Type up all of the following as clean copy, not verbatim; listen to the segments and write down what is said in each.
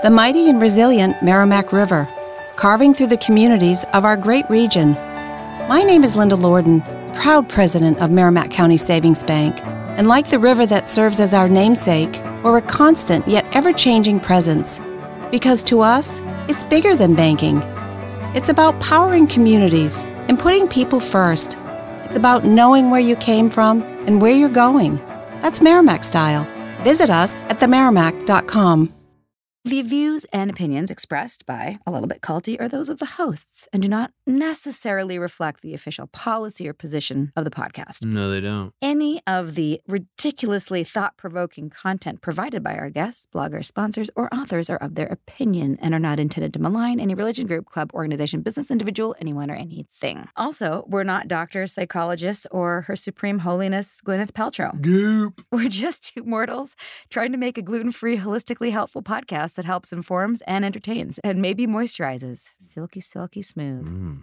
the mighty and resilient Merrimack River, carving through the communities of our great region. My name is Linda Lorden, proud president of Merrimack County Savings Bank, and like the river that serves as our namesake, we're a constant yet ever-changing presence. Because to us, it's bigger than banking. It's about powering communities and putting people first. It's about knowing where you came from and where you're going. That's Merrimack style. Visit us at themerrimack.com. The views and opinions expressed by A Little Bit Culty are those of the hosts and do not necessarily reflect the official policy or position of the podcast. No, they don't. Any of the ridiculously thought-provoking content provided by our guests, bloggers, sponsors, or authors are of their opinion and are not intended to malign any religion, group, club, organization, business, individual, anyone, or anything. Also, we're not doctors, psychologists, or Her Supreme Holiness Gwyneth Paltrow. Goop. We're just two mortals trying to make a gluten-free, holistically helpful podcast that helps, informs, and entertains, and maybe moisturizes. Silky, silky smooth.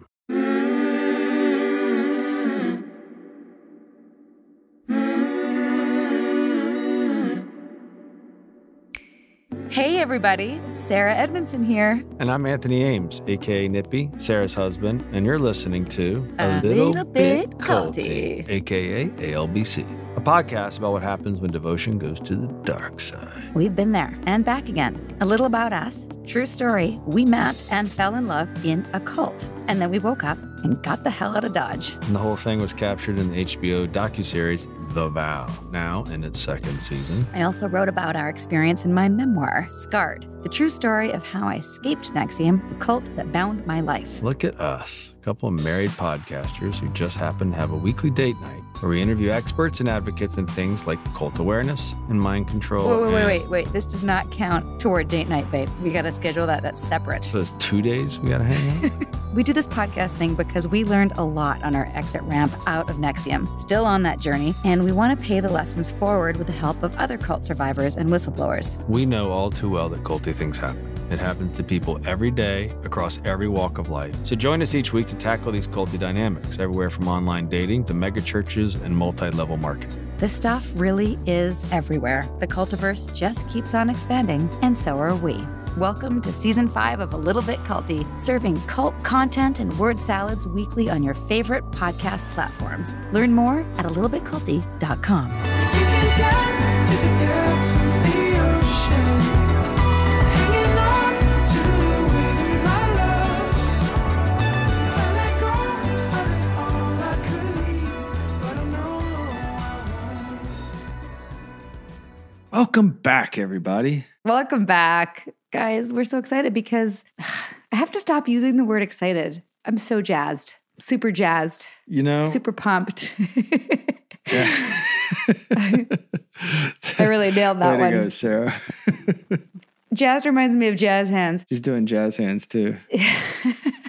Hey, everybody. Sarah Edmondson here. And I'm Anthony Ames, a.k.a. Nippy, Sarah's husband, and you're listening to A Little Bit Culty, a.k.a. ALBC, a podcast about what happens when devotion goes to the dark side. We've been there and back again. A little about us. True story. We met and fell in love in a cult. And then we woke up and got the hell out of Dodge. And the whole thing was captured in the HBO docuseries The Vow, now in its second season. I also wrote about our experience in my memoir, Scarred, the true story of how I escaped NXIVM, the cult that bound my life. Look at us, a couple of married podcasters who just happen to have a weekly date night where we interview experts and advocates in things like cult awareness and mind control. Wait. This does not count toward date night, babe. We got to schedule that. That's separate. So it's 2 days we got to hang out? We do this podcast thing because we learned a lot on our exit ramp out of NXIVM. Still on that journey, and we want to pay the lessons forward with the help of other cult survivors and whistleblowers. We know all too well that culty things happen. It happens to people every day across every walk of life. So join us each week to tackle these culty dynamics, everywhere from online dating to mega churches and multi-level marketing. This stuff really is everywhere. The cultiverse just keeps on expanding, and so are we. Welcome to Season 5 of A Little Bit Culty, serving cult content and word salads weekly on your favorite podcast platforms. Learn more at alittlebitculty.com. Sinking down to the depths of the ocean, hanging on to the wind of my love. If I let go of it all, I could leave, but I know I won't. Welcome back, everybody. Welcome back. Guys, we're so excited because I have to stop using the word excited. I'm so jazzed, super jazzed, super pumped. Yeah. I really nailed that Way one. to go, Sarah. Jazz reminds me of jazz hands. She's doing jazz hands too. Yeah.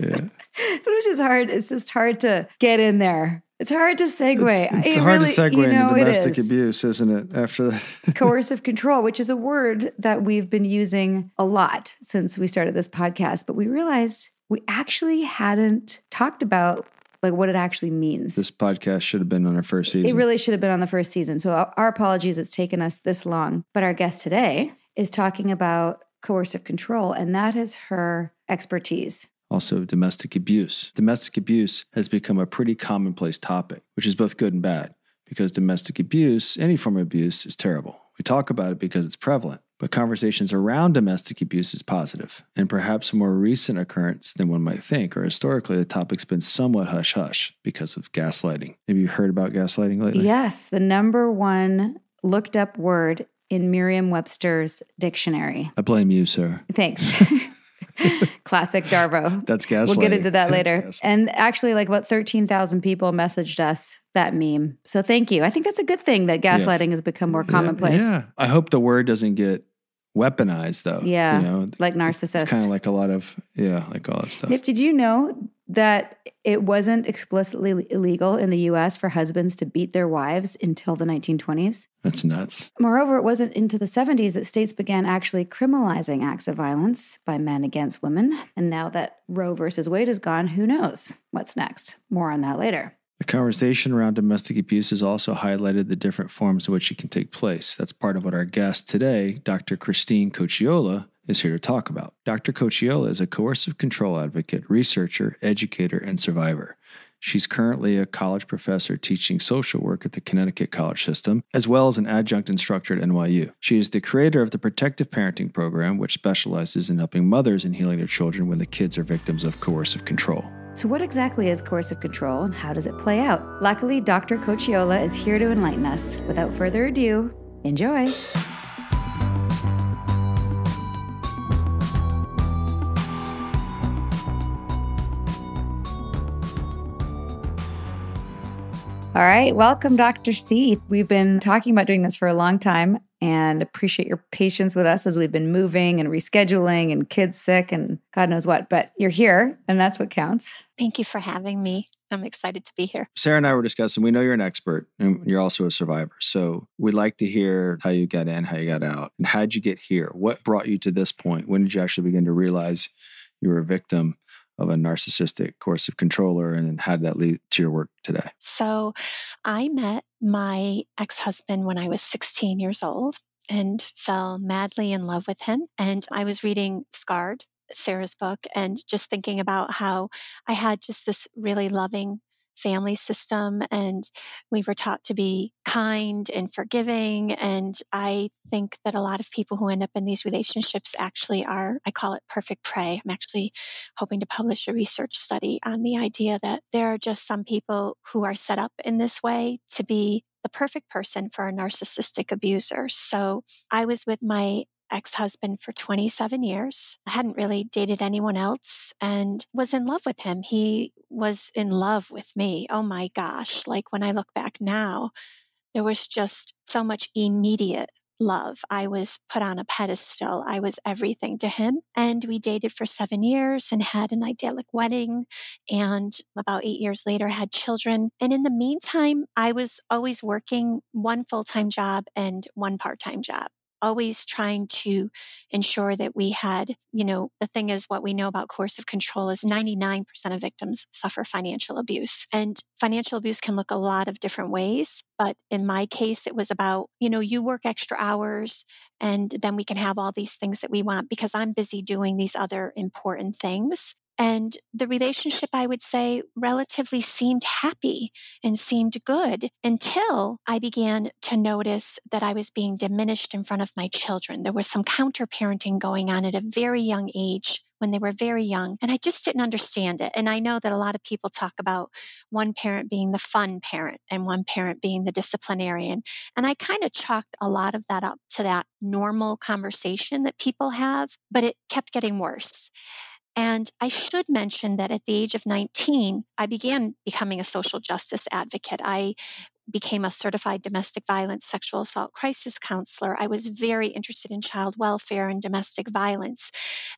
So it's just hard. It's just hard to get in there. It's hard to segue. It's hard to segue into domestic it is. abuse, isn't it? After that. Coercive control, which is a word that we've been using a lot since we started this podcast, but we realized we actually hadn't talked about like what it actually means. This podcast should have been on our first season. It really should have been on the first season. So our apologies, it's taken us this long. But our guest today is talking about coercive control, and that is her expertise. Also, domestic abuse. Domestic abuse has become a pretty commonplace topic, which is both good and bad, because domestic abuse, any form of abuse, is terrible. We talk about it because it's prevalent, but conversations around domestic abuse is positive, and perhaps a more recent occurrence than one might think, or historically, the topic's been somewhat hush-hush because of gaslighting. Have you heard about gaslighting lately? Yes, the number one looked up word in Merriam-Webster's dictionary. I blame you, sir. Thanks. Classic Darvo. That's gaslighting. We'll get into that That's later. gaslighting. And actually, like about 13,000 people messaged us that meme. So thank you. I think that's a good thing that gaslighting has become more commonplace. Yeah. I hope the word doesn't get weaponized, though. Yeah, like narcissist. It's kind of like a lot of, like all that stuff. Nip, did you know that it wasn't explicitly illegal in the U.S. for husbands to beat their wives until the 1920s? That's nuts. Moreover, it wasn't into the 70s that states began actually criminalizing acts of violence by men against women. And now that Roe versus Wade is gone, who knows what's next? More on that later. The conversation around domestic abuse has also highlighted the different forms in which it can take place. That's part of what our guest today, Dr. Christine Cocchiola, is here to talk about. Dr. Cocchiola is a coercive control advocate, researcher, educator, and survivor. She's currently a college professor teaching social work at the Connecticut College System, as well as an adjunct instructor at NYU. She is the creator of the Protective Parenting Program, which specializes in helping mothers in healing their children when the kids are victims of coercive control. So what exactly is coercive control and how does it play out? Luckily, Dr. Cocchiola is here to enlighten us. Without further ado, enjoy. All right, welcome, Dr. C. We've been talking about doing this for a long time and appreciate your patience with us as we've been moving and rescheduling and kids sick and God knows what, but you're here and that's what counts. Thank you for having me. I'm excited to be here. Sarah and I were discussing, we know you're an expert and you're also a survivor. So we'd like to hear how you got in, how you got out, and how'd you get here? What brought you to this point? When did you actually begin to realize you were a victim of a narcissistic coercive controller, and then how did that lead to your work today? So I met my ex-husband when I was 16 years old and fell madly in love with him. And I was reading Scarred, Sarah's book, and just thinking about how I had just this really loving family system and we were taught to be kind and forgiving. And I think that a lot of people who end up in these relationships actually are, I call it perfect prey. I'm actually hoping to publish a research study on the idea that there are just some people who are set up in this way to be the perfect person for a narcissistic abuser. So I was with my ex-husband for 27 years. I hadn't really dated anyone else and was in love with him. He was in love with me. Oh my gosh. Like when I look back now, there was just so much immediate love. I was put on a pedestal. I was everything to him. And we dated for 7 years and had an idyllic wedding. And about 8 years later, had children. And in the meantime, I was always working one full-time job and one part-time job, always trying to ensure that we had, the thing is what we know about coercive control is 99% of victims suffer financial abuse. And financial abuse can look a lot of different ways. But in my case, it was about, you work extra hours and then we can have all these things that we want because I'm busy doing these other important things. And the relationship, I would say, relatively seemed happy and seemed good until I began to notice that I was being diminished in front of my children. There was some counter-parenting going on at a very young age when they were very young, and I just didn't understand it. And I know that a lot of people talk about one parent being the fun parent and one parent being the disciplinarian. And I kind of chalked a lot of that up to that normal conversation that people have, but it kept getting worse. And I should mention that at the age of 19, I began becoming a social justice advocate. I became a certified domestic violence, sexual assault crisis counselor. I was very interested in child welfare and domestic violence.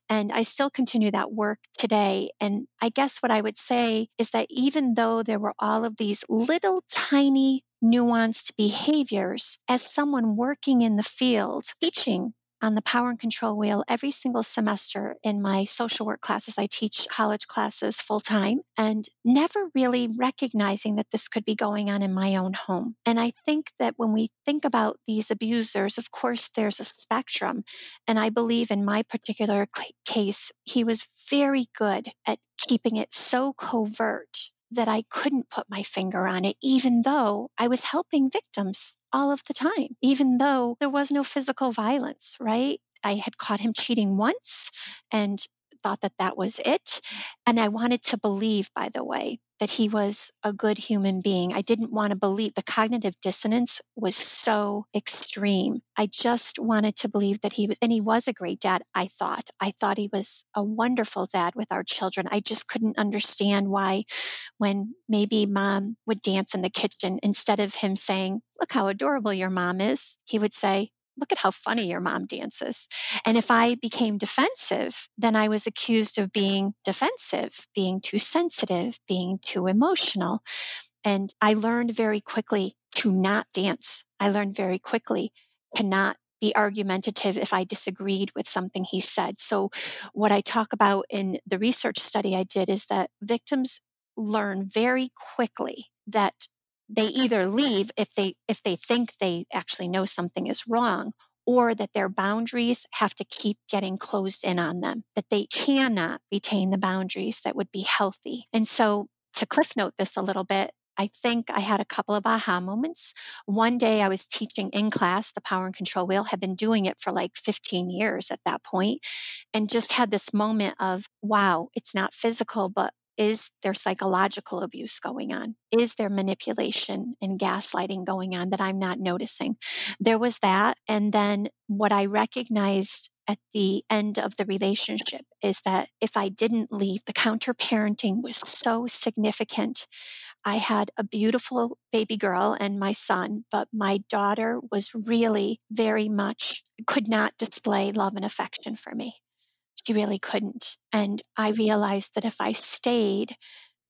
And I still continue that work today. And I guess what I would say is that even though there were all of these little tiny nuanced behaviors, as someone working in the field, teaching on the power and control wheel every single semester in my social work classes. I teach college classes full time and never really recognizing that this could be going on in my own home. And I think that when we think about these abusers, of course, there's a spectrum. And I believe in my particular case, he was very good at keeping it so covert that I couldn't put my finger on it, even though I was helping victims all of the time, even though there was no physical violence, right? I had caught him cheating once and thought that that was it. And I wanted to believe, by the way, that he was a good human being. I didn't want to believe. The cognitive dissonance was so extreme. I just wanted to believe that he was, and he was a great dad, I thought. I thought he was a wonderful dad with our children. I just couldn't understand why when maybe mom would dance in the kitchen, instead of him saying, "Look how adorable your mom is," he would say, "Look at how funny your mom dances." And if I became defensive, then I was accused of being defensive, being too sensitive, being too emotional. And I learned very quickly to not dance. I learned very quickly to not be argumentative if I disagreed with something he said. So what I talk about in the research study I did is that victims learn very quickly that they either leave if they think they actually know something is wrong, or that their boundaries have to keep getting closed in on them, that they cannot retain the boundaries that would be healthy. And so, to cliff note this a little bit, I think I had a couple of aha moments. One day I was teaching in class the power and control wheel, had been doing it for like 15 years at that point, and just had this moment of, wow, it's not physical, but is there psychological abuse going on? Is there manipulation and gaslighting going on that I'm not noticing? There was that. And then what I recognized at the end of the relationship is that if I didn't leave, the counter parenting was so significant. I had a beautiful baby girl and my son, but my daughter was really very much could not display love and affection for me. She really couldn't. And I realized that if I stayed,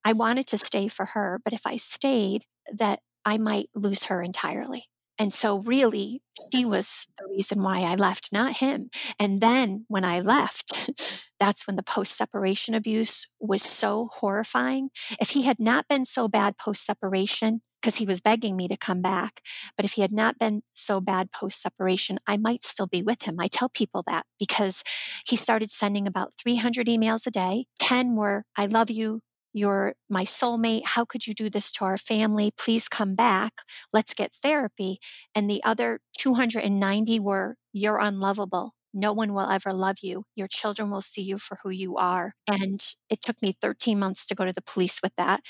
I wanted to stay for her, but if I stayed, that I might lose her entirely. And so, really, she was the reason why I left, not him. And then when I left, that's when the post separation abuse was so horrifying. If he had not been so bad post separation, because he was begging me to come back, but if he had not been so bad post separation, I might still be with him. I tell people that because he started sending about 300 emails a day. 10 were, I love you. You're my soulmate. How could you do this to our family? Please come back. Let's get therapy. And the other 290 were, you're unlovable. No one will ever love you. Your children will see you for who you are. And it took me 13 months to go to the police with that.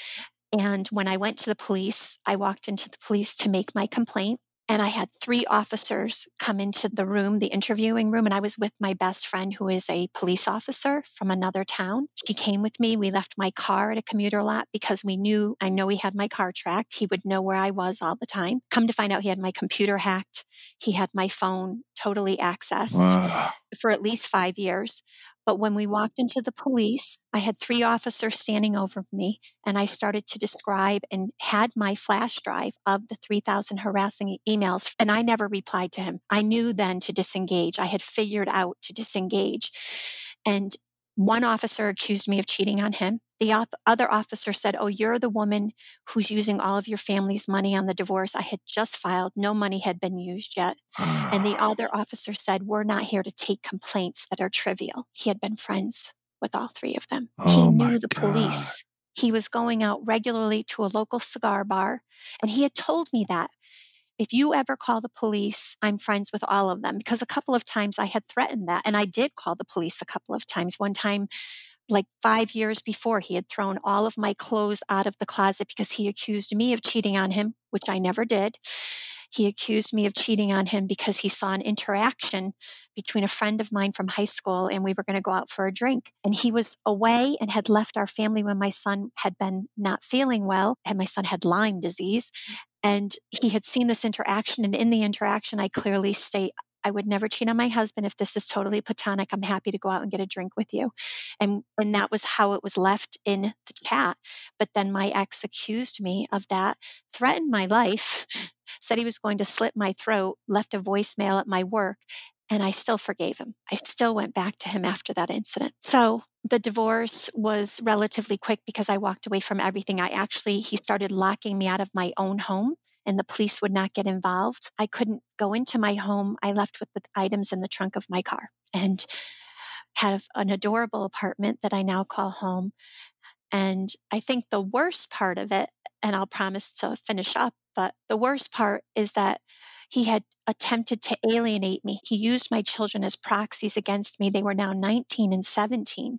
And when I went to the police, I walked into the police to make my complaint. And I had 3 officers come into the room, the interviewing room, and I was with my best friend who is a police officer from another town. She came with me. We left my car at a commuter lot because I know he had my car tracked. He would know where I was all the time. Come to find out, he had my computer hacked. He had my phone totally accessed for at least 5 years. But when we walked into the police, I had 3 officers standing over me, and I started to describe and had my flash drive of the 3,000 harassing emails, and I never replied to him. I knew then to disengage. I had figured out to disengage. And one officer accused me of cheating on him. The other officer said, oh, you're the woman who's using all of your family's money on the divorce. I had just filed. No money had been used yet. And the other officer said, we're not here to take complaints that are trivial. He had been friends with all 3 of them. He knew the police. He was going out regularly to a local cigar bar. And he had told me that if you ever call the police, I'm friends with all of them. Because a couple of times I had threatened that. And I did call the police a couple of times. One time, like 5 years before, he had thrown all of my clothes out of the closet because he accused me of cheating on him, which I never did. He accused me of cheating on him because he saw an interaction between a friend of mine from high school and we were going to go out for a drink. And he was away and had left our family when my son had been not feeling well, and my son had Lyme disease. And he had seen this interaction. And in the interaction, I clearly state, I would never cheat on my husband. If this is totally platonic, I'm happy to go out and get a drink with you. And that was how it was left in the chat. But then my ex accused me of that, threatened my life, said he was going to slit my throat, left a voicemail at my work, and I still forgave him. I still went back to him after that incident. So the divorce was relatively quick because I walked away from everything. He started locking me out of my own home, and the police would not get involved. I couldn't go into my home. I left with the items in the trunk of my car and had an adorable apartment that I now call home. And I think the worst part of it, and I'll promise to finish up, but the worst part is that he had attempted to alienate me. He used my children as proxies against me. They were now 19 and 17.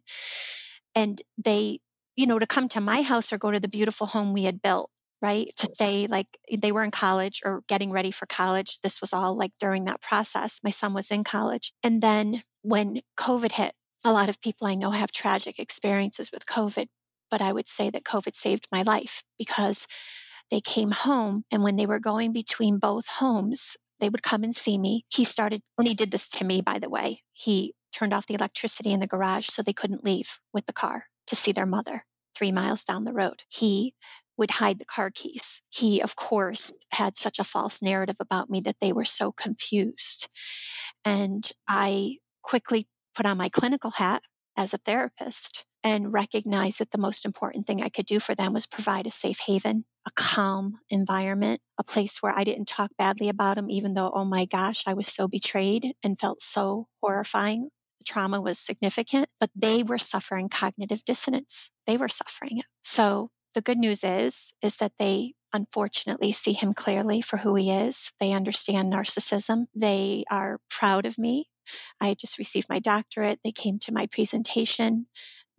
And they, to come to my house or go to the beautiful home we had built, right? To stay, like they were in college or getting ready for college. This was all like during that process. My son was in college. And then when COVID hit, a lot of people I know have tragic experiences with COVID, but I would say that COVID saved my life because they came home, and when they were going between both homes, they would come and see me. And he did this to me, by the way. He turned off the electricity in the garage so they couldn't leave with the car to see their mother 3 miles down the road. He would hide the car keys. He, of course, had such a false narrative about me that they were so confused. And I quickly put on my clinical hat as a therapist and recognized that the most important thing I could do for them was provide a safe haven, a calm environment, a place where I didn't talk badly about them, even though, oh my gosh, I was so betrayed and felt so horrifying. The trauma was significant, but they were suffering cognitive dissonance. They were suffering it. So the good news is that they unfortunately see him clearly for who he is. They understand narcissism. They are proud of me. I just received my doctorate. They came to my presentation.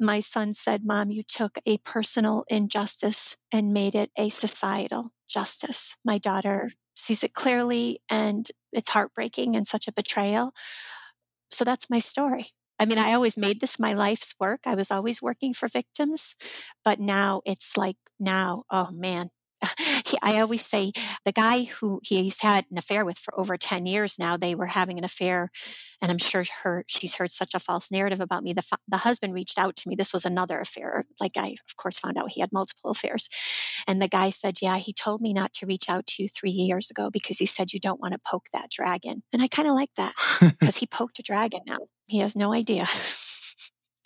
My son said, Mom, you took a personal injustice and made it a societal justice. My daughter sees it clearly, and it's heartbreaking and such a betrayal. So that's my story. I mean, I always made this my life's work. I was always working for victims, but now it's like, oh man. I always say the guy who he's had an affair with for over 10 years now, they were having an affair, and I'm sure she's heard such a false narrative about me. The husband reached out to me. This was another affair. Like, I, of course, found out he had multiple affairs. And the guy said, yeah, he told me not to reach out to you 3 years ago because he said you don't want to poke that dragon. And I kind of like that because he poked a dragon now. He has no idea.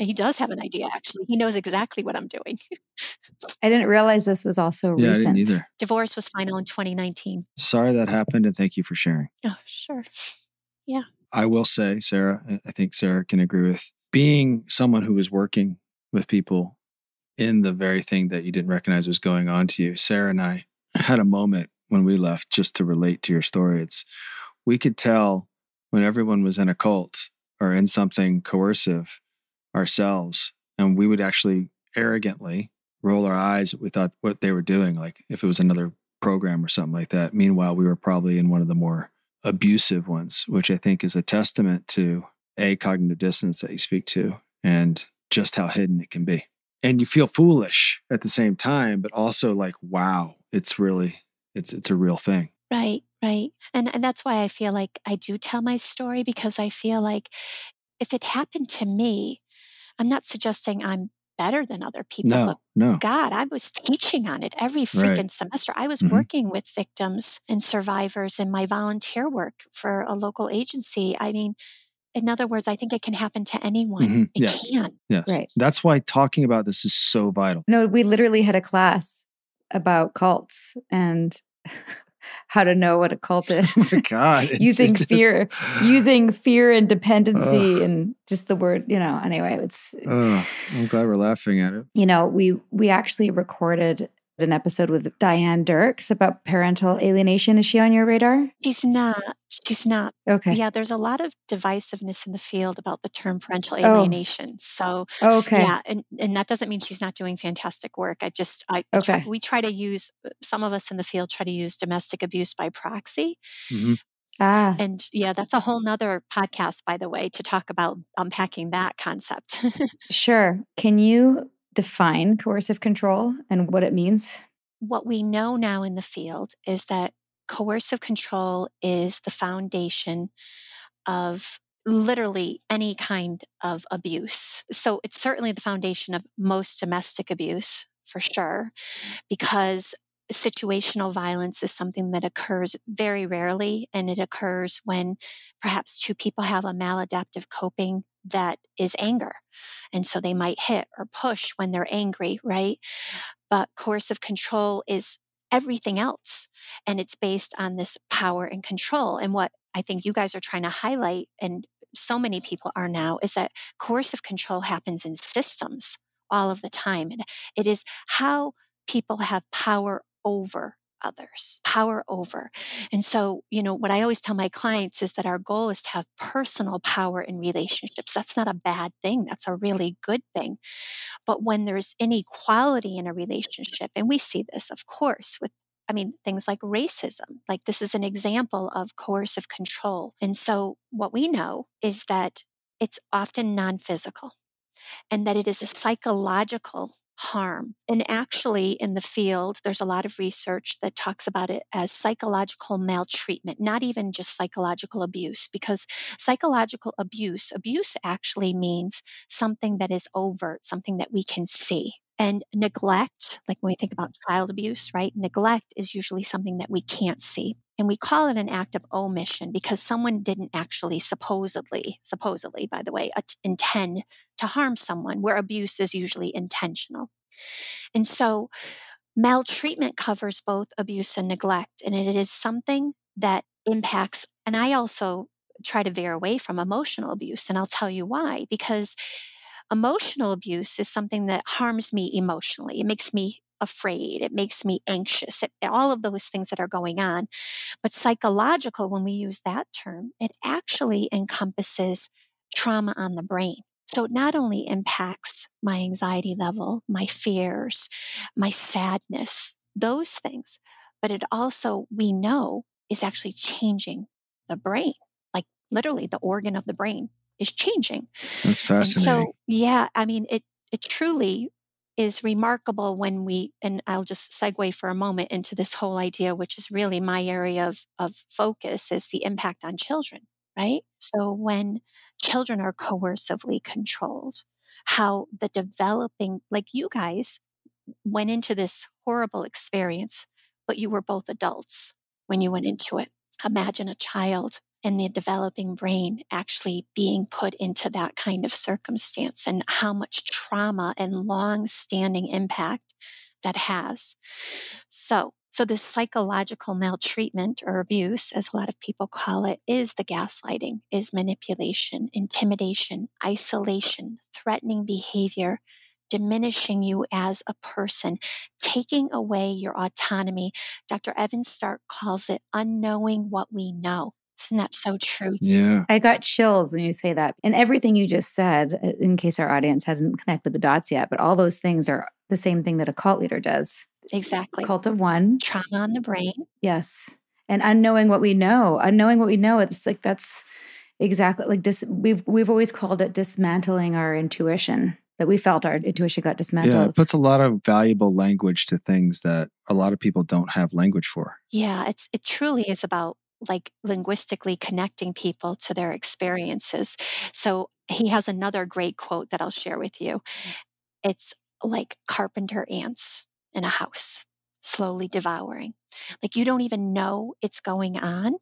He does have an idea, actually. He knows exactly what I'm doing. I didn't realize this was also Yeah, I recent. didn't either. Divorce was final in 2019. Sorry that happened, and thank you for sharing. Oh, sure. Yeah. I will say, Sarah, I think Sarah can agree with being someone who was working with people in the very thing that you didn't recognize was going on to you. Sarah and I had a moment when we left, just to relate to your story. We could tell when everyone was in a cult or in something coercive ourselves, and we would actually arrogantly roll our eyes at what they were doing, like if it was another program or something like that. Meanwhile, we were probably in one of the more abusive ones, which I think is a testament to cognitive dissonance that you speak to, and just how hidden it can be. And you feel foolish at the same time, but also like, wow, it's a real thing. Right, right. And that's why I feel like I do tell my story, because I feel like if it happened to me, I'm not suggesting I'm better than other people, but God, I was teaching on it every freaking semester. I was working with victims and survivors in my volunteer work for a local agency. I mean, in other words, I think it can happen to anyone. It can. Yes. Right. That's why talking about this is so vital. No, we literally had a class about cults and how to know what a cult is. Oh my God. using fear and dependency and just the word, anyway, I'm glad we're laughing at it. We actually recorded an episode with Diane Dirks about parental alienation. Is she on your radar? She's not. Okay. Yeah, there's a lot of divisiveness in the field about the term parental alienation. So, okay. Yeah, and that doesn't mean she's not doing fantastic work. We try to use, some of us in the field try to use domestic abuse by proxy. Mm-hmm. And yeah, that's a whole nother podcast, by the way, to talk about unpacking that concept. Sure. Can you define coercive control and what it means? What we know now in the field is that coercive control is the foundation of literally any kind of abuse. So it's certainly the foundation of most domestic abuse, for sure, because situational violence is something that occurs very rarely, and it occurs when perhaps two people have a maladaptive coping that is anger. And so they might hit or push when they're angry, right? But coercive control is everything else. And it's based on this power and control. And what I think you guys are trying to highlight, and so many people are now, is that coercive control happens in systems all of the time. And it is how people have power over others, power over. And so, what I always tell my clients is that our goal is to have personal power in relationships. That's not a bad thing. That's a really good thing. But when there's inequality in a relationship, and we see this, of course, with things like racism, like this is an example of coercive control. And so what we know is that it's often non-physical, and that it is a psychological harm. And actually in the field, there's a lot of research that talks about it as psychological maltreatment, not even just psychological abuse, because psychological abuse actually means something that is overt, something that we can see. And neglect, like when we think about child abuse, right? Neglect is usually something that we can't see. And we call it an act of omission because someone didn't actually supposedly, by the way, intend to harm someone, where abuse is usually intentional. And so maltreatment covers both abuse and neglect, and it is something that impacts. And I also try to veer away from emotional abuse, and I'll tell you why. Because emotional abuse is something that harms me emotionally. It makes me afraid. It makes me anxious. All of those things that are going on. But psychological, when we use that term, it actually encompasses trauma on the brain. So it not only impacts my anxiety level, my fears, my sadness, those things, but it also, we know, is actually changing the brain. Like literally the organ of the brain is changing. That's fascinating. And so, yeah, I mean, it truly is remarkable when we, and I'll just segue for a moment into this whole idea, which is really my area of focus, is the impact on children, right? So when children are coercively controlled, how the developing, like you guys went into this horrible experience, but you were both adults when you went into it. Imagine a child and the developing brain actually being put into that kind of circumstance, and how much trauma and long-standing impact that has. So this psychological maltreatment or abuse, as a lot of people call it, is the gaslighting, is manipulation, intimidation, isolation, threatening behavior, diminishing you as a person, taking away your autonomy. Dr. Evan Stark calls it unknowing what we know. Isn't that so true? Yeah. I got chills when you say that. And everything you just said, in case our audience hasn't connected the dots yet, but all those things are the same thing that a cult leader does. Exactly. Cult of one. Trauma on the brain. Yes. And unknowing what we know. It's like that's exactly like we've always called it dismantling our intuition, that we felt our intuition got dismantled. Yeah, it puts a lot of valuable language to things that a lot of people don't have language for. Yeah, it truly is about like linguistically connecting people to their experiences. So he has another great quote that I'll share with you. It's like carpenter ants in a house, slowly devouring. Like you don't even know it's going on.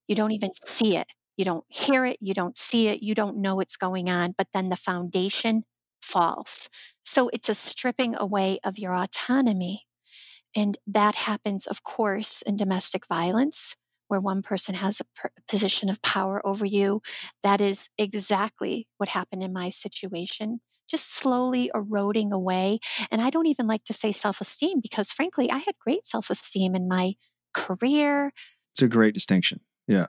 You don't even see it. You don't hear it. You don't see it. You don't know it's going on. But then the foundation falls. So it's a stripping away of your autonomy. And that happens, of course, in domestic violence, where one person has a position of power over you. That is exactly what happened in my situation, just slowly eroding away. And I don't even like to say self-esteem, because frankly, I had great self-esteem in my career. It's a great distinction. Yeah.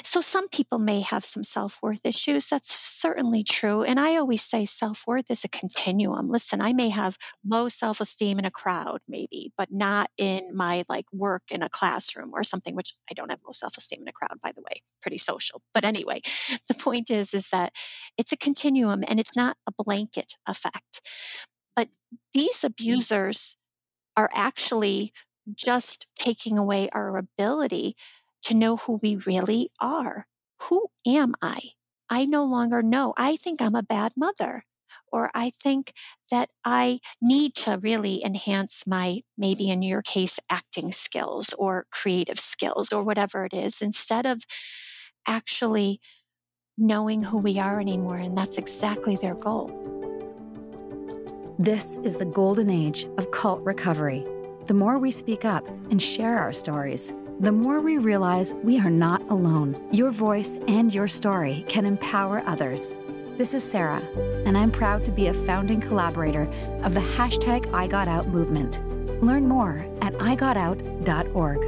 So some people may have some self-worth issues. That's certainly true. And I always say self-worth is a continuum. Listen, I may have low self-esteem in a crowd, maybe, but not in my like work in a classroom or something, which I don't have low self-esteem in a crowd, by the way, pretty social. But anyway, the point is that it's a continuum and it's not a blanket effect. But these abusers are actually just taking away our ability to know who we really are. Who am I? I no longer know. I think I'm a bad mother, or I think that I need to really enhance my, maybe in your case, acting skills or creative skills or whatever it is, instead of actually knowing who we are anymore. And that's exactly their goal. This is the golden age of cult recovery. The more we speak up and share our stories, the more we realize we are not alone. Your voice and your story can empower others. This is Sarah, and I'm proud to be a founding collaborator of the #IGotOut movement. Learn more at igotout.org.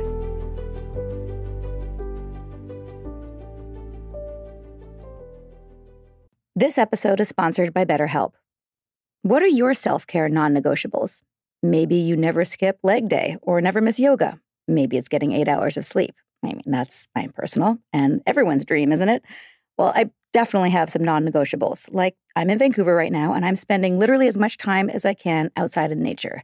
This episode is sponsored by BetterHelp. What are your self-care non-negotiables? Maybe you never skip leg day or never miss yoga. Maybe it's getting 8 hours of sleep. I mean, that's my personal and everyone's dream, isn't it? Well, I definitely have some non-negotiables. Like, I'm in Vancouver right now, and I'm spending literally as much time as I can outside in nature.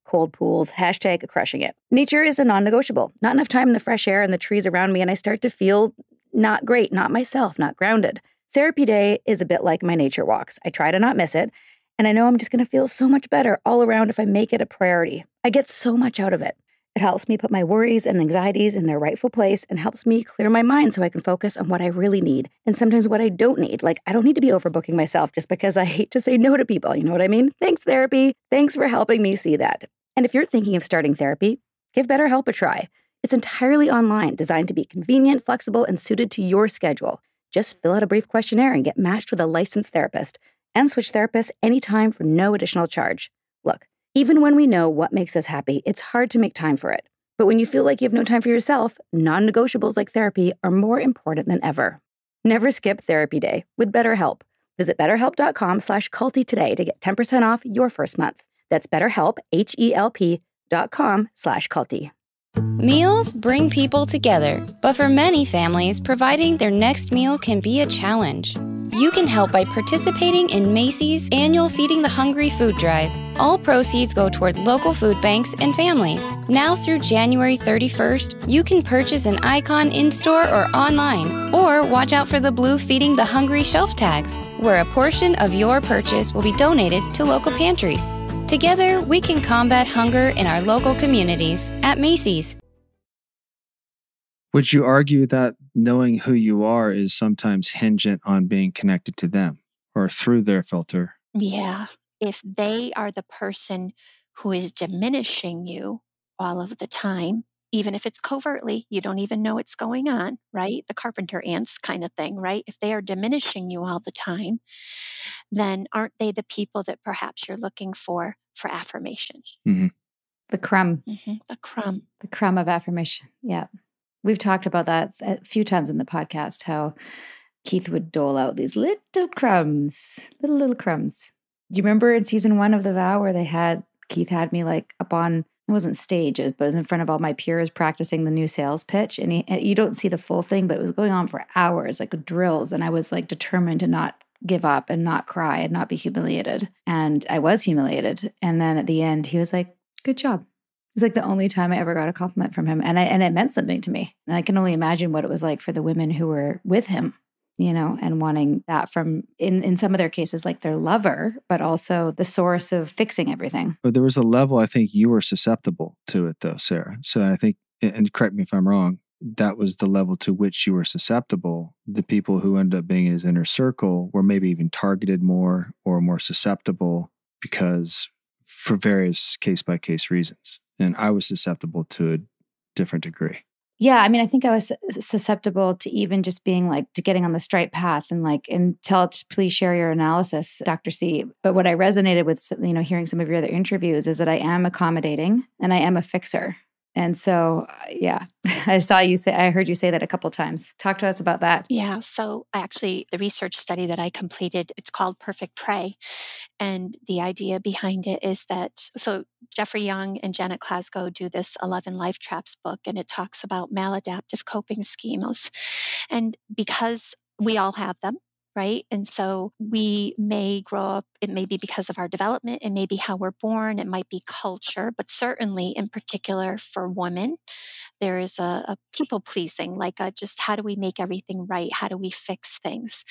#cold pools, #crushing it. Nature is a non-negotiable. Not enough time in the fresh air and the trees around me, and I start to feel not great, not myself, not grounded. Therapy day is a bit like my nature walks. I try to not miss it, and I know I'm just going to feel so much better all around if I make it a priority. I get so much out of it. It helps me put my worries and anxieties in their rightful place and helps me clear my mind so I can focus on what I really need and sometimes what I don't need. Like, I don't need to be overbooking myself just because I hate to say no to people. You know what I mean? Thanks, therapy. Thanks for helping me see that. And if you're thinking of starting therapy, give BetterHelp a try. It's entirely online, designed to be convenient, flexible, and suited to your schedule. Just fill out a brief questionnaire and get matched with a licensed therapist and switch therapists anytime for no additional charge. Look, even when we know what makes us happy, it's hard to make time for it. But when you feel like you have no time for yourself, non-negotiables like therapy are more important than ever. Never skip therapy day with BetterHelp. Visit betterhelp.com/culty today to get 10% off your first month. That's BetterHelp, HELP.com/culty. Meals bring people together, but for many families, providing their next meal can be a challenge. You can help by participating in Macy's annual Feeding the Hungry food drive. All proceeds go toward local food banks and families. Now through January 31st, you can purchase an icon in-store or online, or watch out for the blue Feeding the Hungry shelf tags, where a portion of your purchase will be donated to local pantries. Together, we can combat hunger in our local communities at Macy's. Would you argue that knowing who you are is sometimes hingent on being connected to them or through their filter? Yeah. If they are the person who is diminishing you all of the time, even if it's covertly, you don't even know it's going on, right? The carpenter ants kind of thing, right? If they are diminishing you all the time, then aren't they the people that perhaps you're looking for affirmation? Mm-hmm. The crumb. The crumb. The crumb of affirmation. Yeah. We've talked about that a few times in the podcast, how Keith would dole out these little crumbs, little crumbs. Do you remember in season 1 of The Vow where Keith had me like up on, it wasn't stage, but it was in front of all my peers practicing the new sales pitch. And you don't see the full thing, but it was going on for hours, like drills. And I was like determined to not give up and not cry and not be humiliated. And I was humiliated. And then at the end, he was like, good job. It was like the only time I ever got a compliment from him. And it meant something to me. And I can only imagine what it was like for the women who were with him, you know, and wanting that from, in some of their cases, like their lover, but also the source of fixing everything. But there was a level, I think you were susceptible to it though, Sarah. So I think, and correct me if I'm wrong, that was the level to which you were susceptible. The people who ended up being in his inner circle were maybe even targeted more or more susceptible because for various case-by-case reasons. And I was susceptible to a different degree. Yeah, I mean, I think I was susceptible to even just being like, to getting on the straight path and please share your analysis, Dr. C. But what I resonated with, you know, hearing some of your other interviews is that I am accommodating and I am a fixer. And so, yeah, I heard you say that a couple of times. Talk to us about that. Yeah. So actually, the research study that I completed, it's called Perfect Prey. And the idea behind it is that, so Jeffrey Young and Janet Glasgow do this 11 Life Traps book, and it talks about maladaptive coping schemes. And because we all have them, right? And so we may grow up, it may be because of our development, it may be how we're born, it might be culture, but certainly in particular for women, there is a people pleasing, like just how do we make everything right? How do we fix things?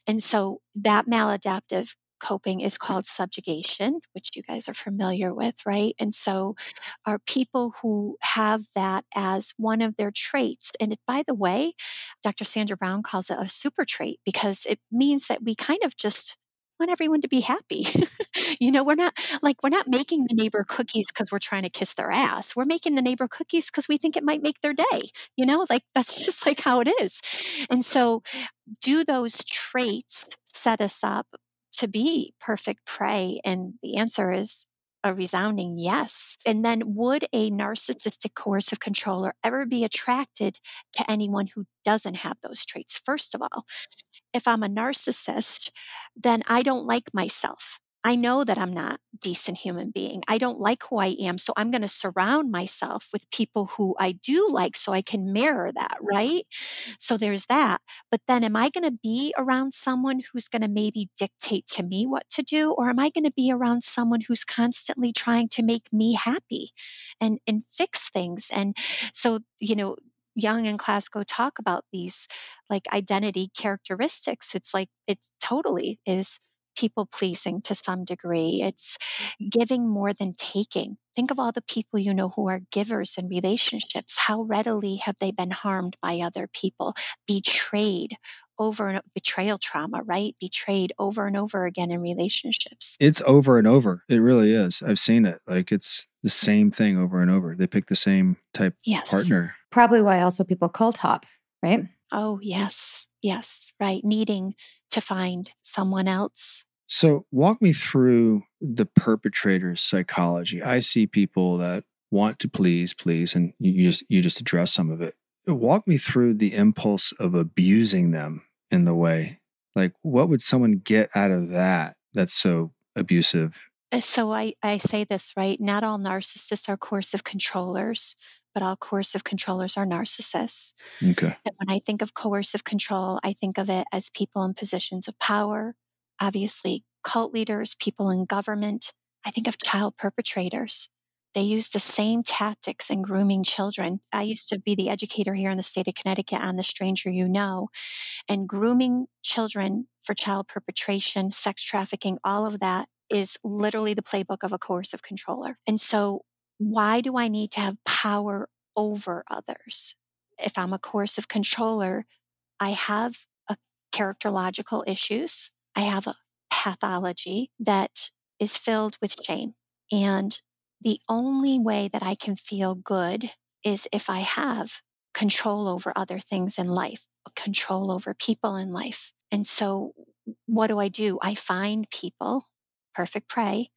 And so that maladaptive coping is called subjugation, which you guys are familiar with, right? And so are people who have that as one of their traits. And by the way, Dr. Sandra Brown calls it a super trait because it means that we kind of just want everyone to be happy. You know, we're not making the neighbor cookies because we're trying to kiss their ass. We're making the neighbor cookies because we think it might make their day. You know, like that's just like how it is. And so do those traits set us up to be perfect prey? And the answer is a resounding yes. And then would a narcissistic coercive controller ever be attracted to anyone who doesn't have those traits? First of all, if I'm a narcissist, then I don't like myself. I know that I'm not a decent human being. I don't like who I am. So I'm going to surround myself with people who I do like so I can mirror that, right? So there's that. But then am I going to be around someone who's going to maybe dictate to me what to do? Or am I going to be around someone who's constantly trying to make me happy and fix things? And so, you know, Young and Glasgow talk about these like identity characteristics. It's like, it totally is people pleasing to some degree. It's giving more than taking. Think of all the people you know who are givers in relationships. How readily have they been harmed by other people, betrayed over and betrayal trauma, right? Betrayed over and over again in relationships. It's over and over. It really is. I've seen it. Like it's the same thing over and over. They pick the same type Yes. partner. Probably why also people cult hop, right? Oh, yes. Yes. Right. Needing to find someone else. So walk me through the perpetrator's psychology. I see people that want to please, and you just address some of it. Walk me through the impulse of abusing them in the way. Like, what would someone get out of that that's so abusive? So I say this, right? Not all narcissists are coercive controllers, but all coercive controllers are narcissists. Okay. And when I think of coercive control, I think of it as people in positions of power, obviously cult leaders, people in government. I think of child perpetrators. They use the same tactics in grooming children. I used to be the educator here in the state of Connecticut on The Stranger You Know, and grooming children for child perpetration, sex trafficking, all of that is literally the playbook of a coercive controller. And so why do I need to have power over others? If I'm a coercive controller, I have a characterological issues. I have a pathology that is filled with shame. And the only way that I can feel good is if I have control over other things in life, control over people in life. And so what do? I find people, perfect prey,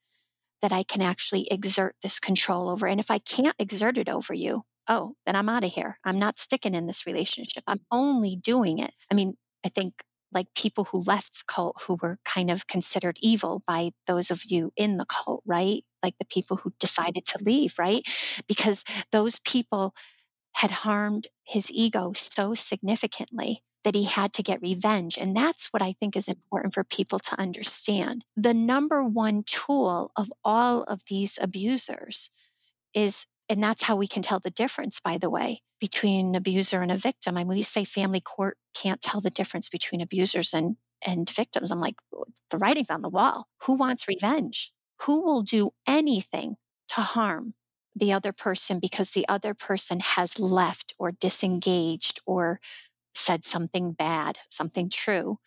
that I can actually exert this control over. And if I can't exert it over you, oh, then I'm out of here. I'm not sticking in this relationship. I'm only doing it. I mean, I think like people who left the cult who were kind of considered evil by those of you in the cult, right? Like the people who decided to leave, right? Because those people had harmed his ego so significantly that he had to get revenge. And that's what I think is important for people to understand. The number one tool of all of these abusers is, and that's how we can tell the difference, by the way, between an abuser and a victim. I mean, we say family court can't tell the difference between abusers and victims. I'm like, the writing's on the wall. Who wants revenge? Who will do anything to harm the other person because the other person has left or disengaged or said something bad, something true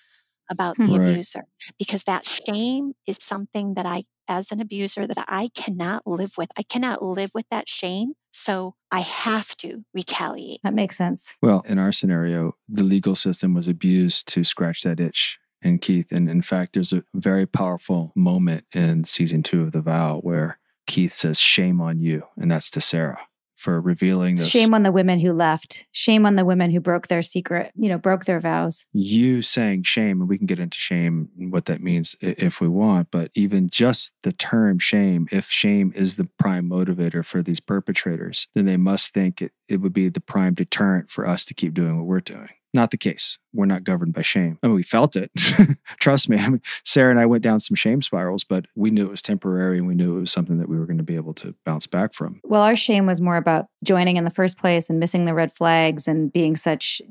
about the Right. abuser? Because that shame is something that I, as an abuser, that I cannot live with. I cannot live with that shame. So I have to retaliate. That makes sense. Well, in our scenario, the legal system was abused to scratch that itch. And Keith, and in fact, there's a very powerful moment in season 2 of The Vow where Keith says, "Shame on you," and that's to Sarah for revealing this. Shame on the women who left. Shame on the women who broke their secret, broke their vows. You saying shame, and we can get into shame and what that means if we want, but even just the term shame, if shame is the prime motivator for these perpetrators, then they must think it would be the prime deterrent for us to keep doing what we're doing. Not the case. We're not governed by shame. I mean, we felt it. Trust me. I mean, Sarah and I went down some shame spirals, but we knew it was temporary and we knew it was something that we were going to be able to bounce back from. Well, our shame was more about joining in the first place and missing the red flags and being such,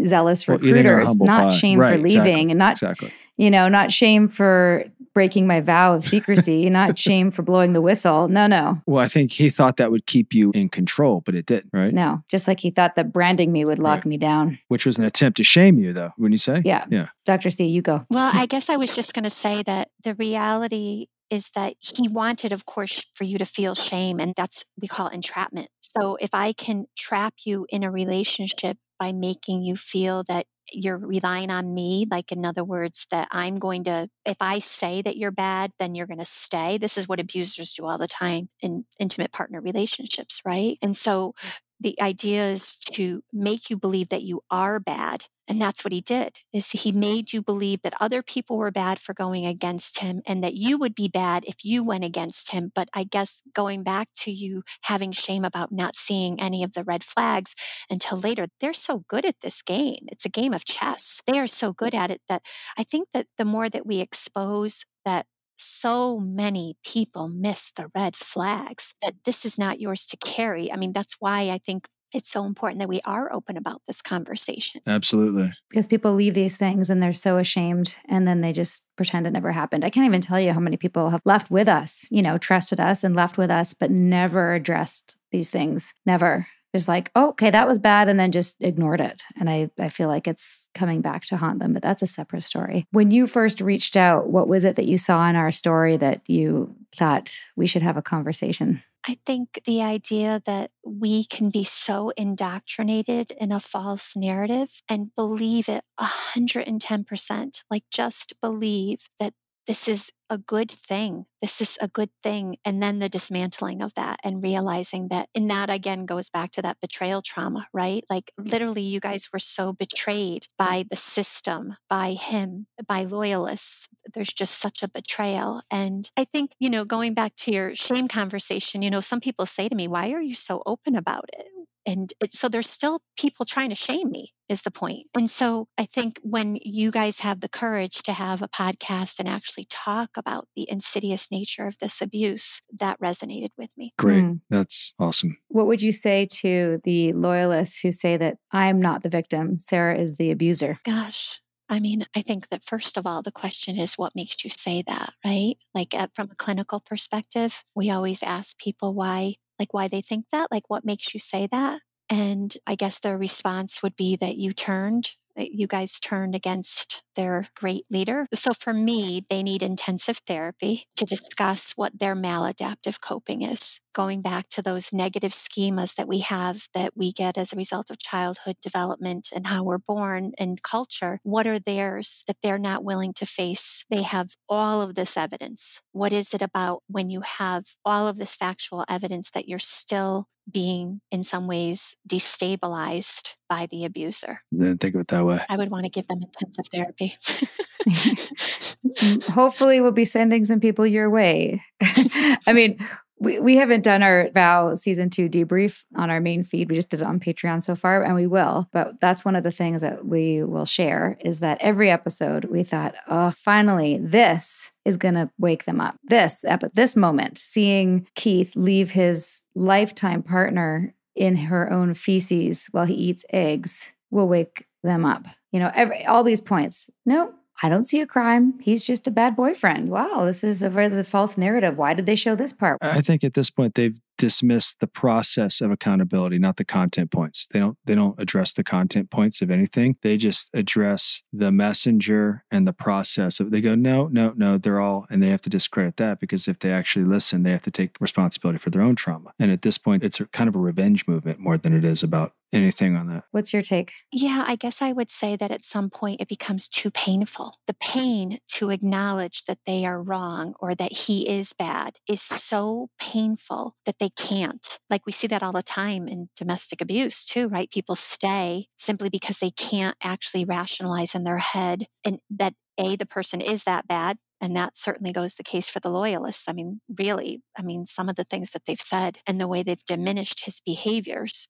zealous Well, eating our recruiters, humble not pie. shame Right, for leaving exactly, and not, exactly. not shame for breaking my vow of secrecy, not shame for blowing the whistle. No. Well, I think he thought that would keep you in control, but it didn't, right? No, just like he thought that branding me would lock Right. me down. Which was an attempt to shame you, though, wouldn't you say? Yeah. Yeah. Dr. C, you go. Well, I guess I was just going to say that the reality is that he wanted, of course, for you to feel shame, and that's, we call it entrapment. So if I can trap you in a relationship by making you feel that you're relying on me, like in other words, that I'm going to, if I say that you're bad, then you're going to stay. This is what abusers do all the time in intimate partner relationships, right? And so the idea is to make you believe that you are bad. And that's what he did, is he made you believe that other people were bad for going against him and that you would be bad if you went against him. But I guess going back to you having shame about not seeing any of the red flags until later, they're so good at this game. It's a game of chess. They are so good at it that I think that the more that we expose that so many people miss the red flags, that this is not yours to carry. I mean, that's why I think it's so important that we are open about this conversation. Absolutely. Because people leave these things and they're so ashamed and then they just pretend it never happened. I can't even tell you how many people have left with us, trusted us and left with us, but never addressed these things. Never. Just like, oh, okay, that was bad, and then just ignored it. And I feel like it's coming back to haunt them, but that's a separate story. When you first reached out, what was it that you saw in our story that you thought we should have a conversation? I think the idea that we can be so indoctrinated in a false narrative and believe it 110%, like just believe that this is a good thing. This is a good thing. And then the dismantling of that and realizing that, and that again goes back to that betrayal trauma, right? Like literally you guys were so betrayed by the system, by him, by loyalists. There's just such a betrayal. And I think, going back to your shame conversation, some people say to me, why are you so open about it? And so there's still people trying to shame me is the point. And so I think when you guys have the courage to have a podcast and actually talk about the insidious nature of this abuse, that resonated with me. Great. That's awesome. What would you say to the loyalists who say that I'm not the victim, Sarah is the abuser? Gosh. I mean, I think that first of all, the question is what makes you say that, right? Like from a clinical perspective, we always ask people why they think that, like what makes you say that? And I guess their response would be that you guys turned against their great leader. So for me, they need intensive therapy to discuss what their maladaptive coping is. Going back to those negative schemas that we get as a result of childhood development and how we're born and culture, what are theirs that they're not willing to face? They have all of this evidence. What is it about when you have all of this factual evidence that you're still being in some ways destabilized by the abuser? I didn't think of it that way. I would want to give them intensive therapy. Hopefully we'll be sending some people your way. I mean, we haven't done our Vow season 2 debrief on our main feed. We just did it on Patreon so far, and we will. But that's one of the things that we will share is that every episode we thought, oh, finally, this is going to wake them up. This moment, seeing Keith leave his lifetime partner in her own feces while he eats eggs will wake them up. All these points. No, I don't see a crime. He's just a bad boyfriend. Wow, this is a very false narrative. Why did they show this part? I think at this point they've dismissed the process of accountability, not the content points. They don't address the content points of anything. They just address the messenger and the process. They go, no, they're all, and they have to discredit that because if they actually listen, they have to take responsibility for their own trauma. And at this point, it's kind of a revenge movement more than it is about anything on that. What's your take? Yeah, I guess I would say that at some point it becomes too painful. The pain to acknowledge that they are wrong or that he is bad is so painful that they can't. Like we see that all the time in domestic abuse too, right? People stay simply because they can't actually rationalize in their head and that the person is that bad. And that certainly goes the case for the loyalists. I mean, really, some of the things that they've said and the way they've diminished his behaviors.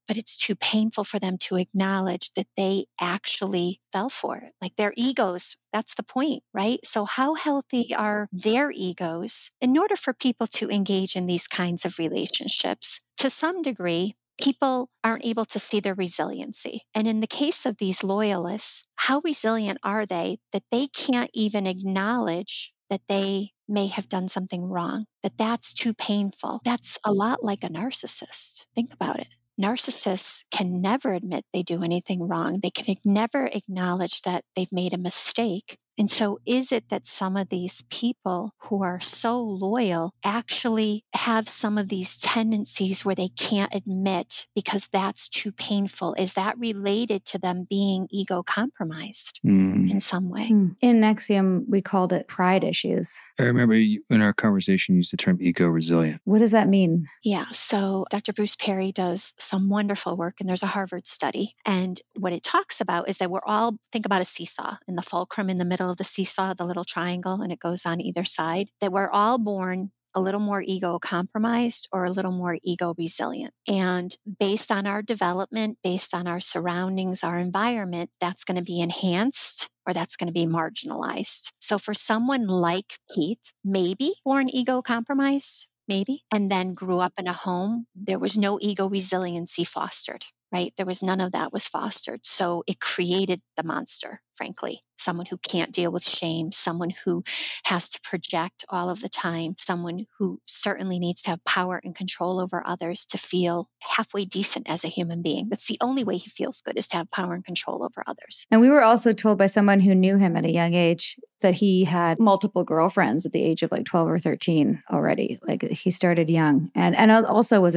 But it's too painful for them to acknowledge that they actually fell for it. Like their egos, that's the point, right? So how healthy are their egos in order for people to engage in these kinds of relationships? To some degree, people aren't able to see their resiliency. And in the case of these loyalists, how resilient are they that they can't even acknowledge that they may have done something wrong, that's too painful? That's a lot like a narcissist. Think about it. Narcissists can never admit they do anything wrong. They can never acknowledge that they've made a mistake. And so is it that some of these people who are so loyal actually have some of these tendencies where they can't admit because that's too painful? Is that related to them being ego compromised in some way? In NXIVM, we called it pride issues. I remember you, in our conversation, you used the term ego resilient. What does that mean? Yeah. So Dr. Bruce Perry does some wonderful work, and there's a Harvard study. And what it talks about is that we're all, think about a seesaw, and the fulcrum in the middle of the seesaw, the little triangle, and it goes on either side, that we're all born a little more ego compromised or a little more ego resilient. And based on our development, based on our surroundings, our environment, that's going to be enhanced or that's going to be marginalized. So for someone like Keith, maybe born ego compromised, maybe, and then grew up in a home. There was no ego resiliency fostered, right? There was none of that was fostered. So it created the monster, frankly. Someone who can't deal with shame, someone who has to project all of the time, someone who certainly needs to have power and control over others to feel halfway decent as a human being. That's the only way he feels good, is to have power and control over others. And we were also told by someone who knew him at a young age that he had multiple girlfriends at the age of like 12 or 13 already. Like he started young. And also was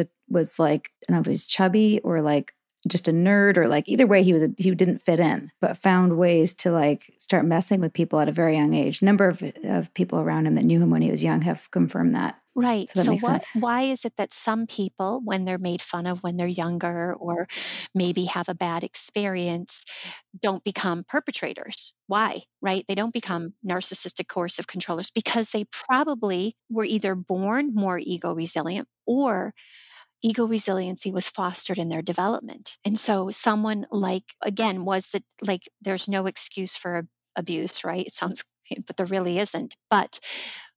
like, I don't know if he was chubby or like just a nerd, or like either way he didn't fit in, but found ways to like start messing with people at a very young age. A number of people around him that knew him when he was young have confirmed that. Right. So that makes sense. Why is it that some people, when they're made fun of when they're younger or maybe have a bad experience, don't become perpetrators? Why? Right? They don't become narcissistic coercive controllers because they probably were either born more ego resilient, or ego resiliency was fostered in their development. And so someone like, again, there's no excuse for abuse, right? It sounds, but there really isn't. But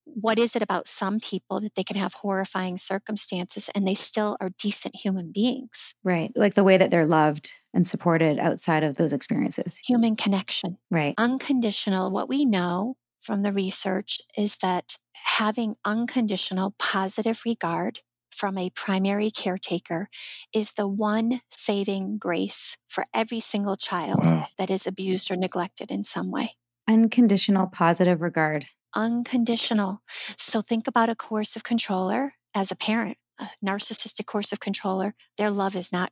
what is it about some people that they can have horrifying circumstances and they still are decent human beings? Right. Like the way that they're loved and supported outside of those experiences. Human connection. Right. Unconditional. What we know from the research is that having unconditional positive regard from a primary caretaker is the one saving grace for every single child that is abused or neglected in some way. Unconditional positive regard. Unconditional. So think about a coercive controller as a parent, a narcissistic coercive controller. Their love is not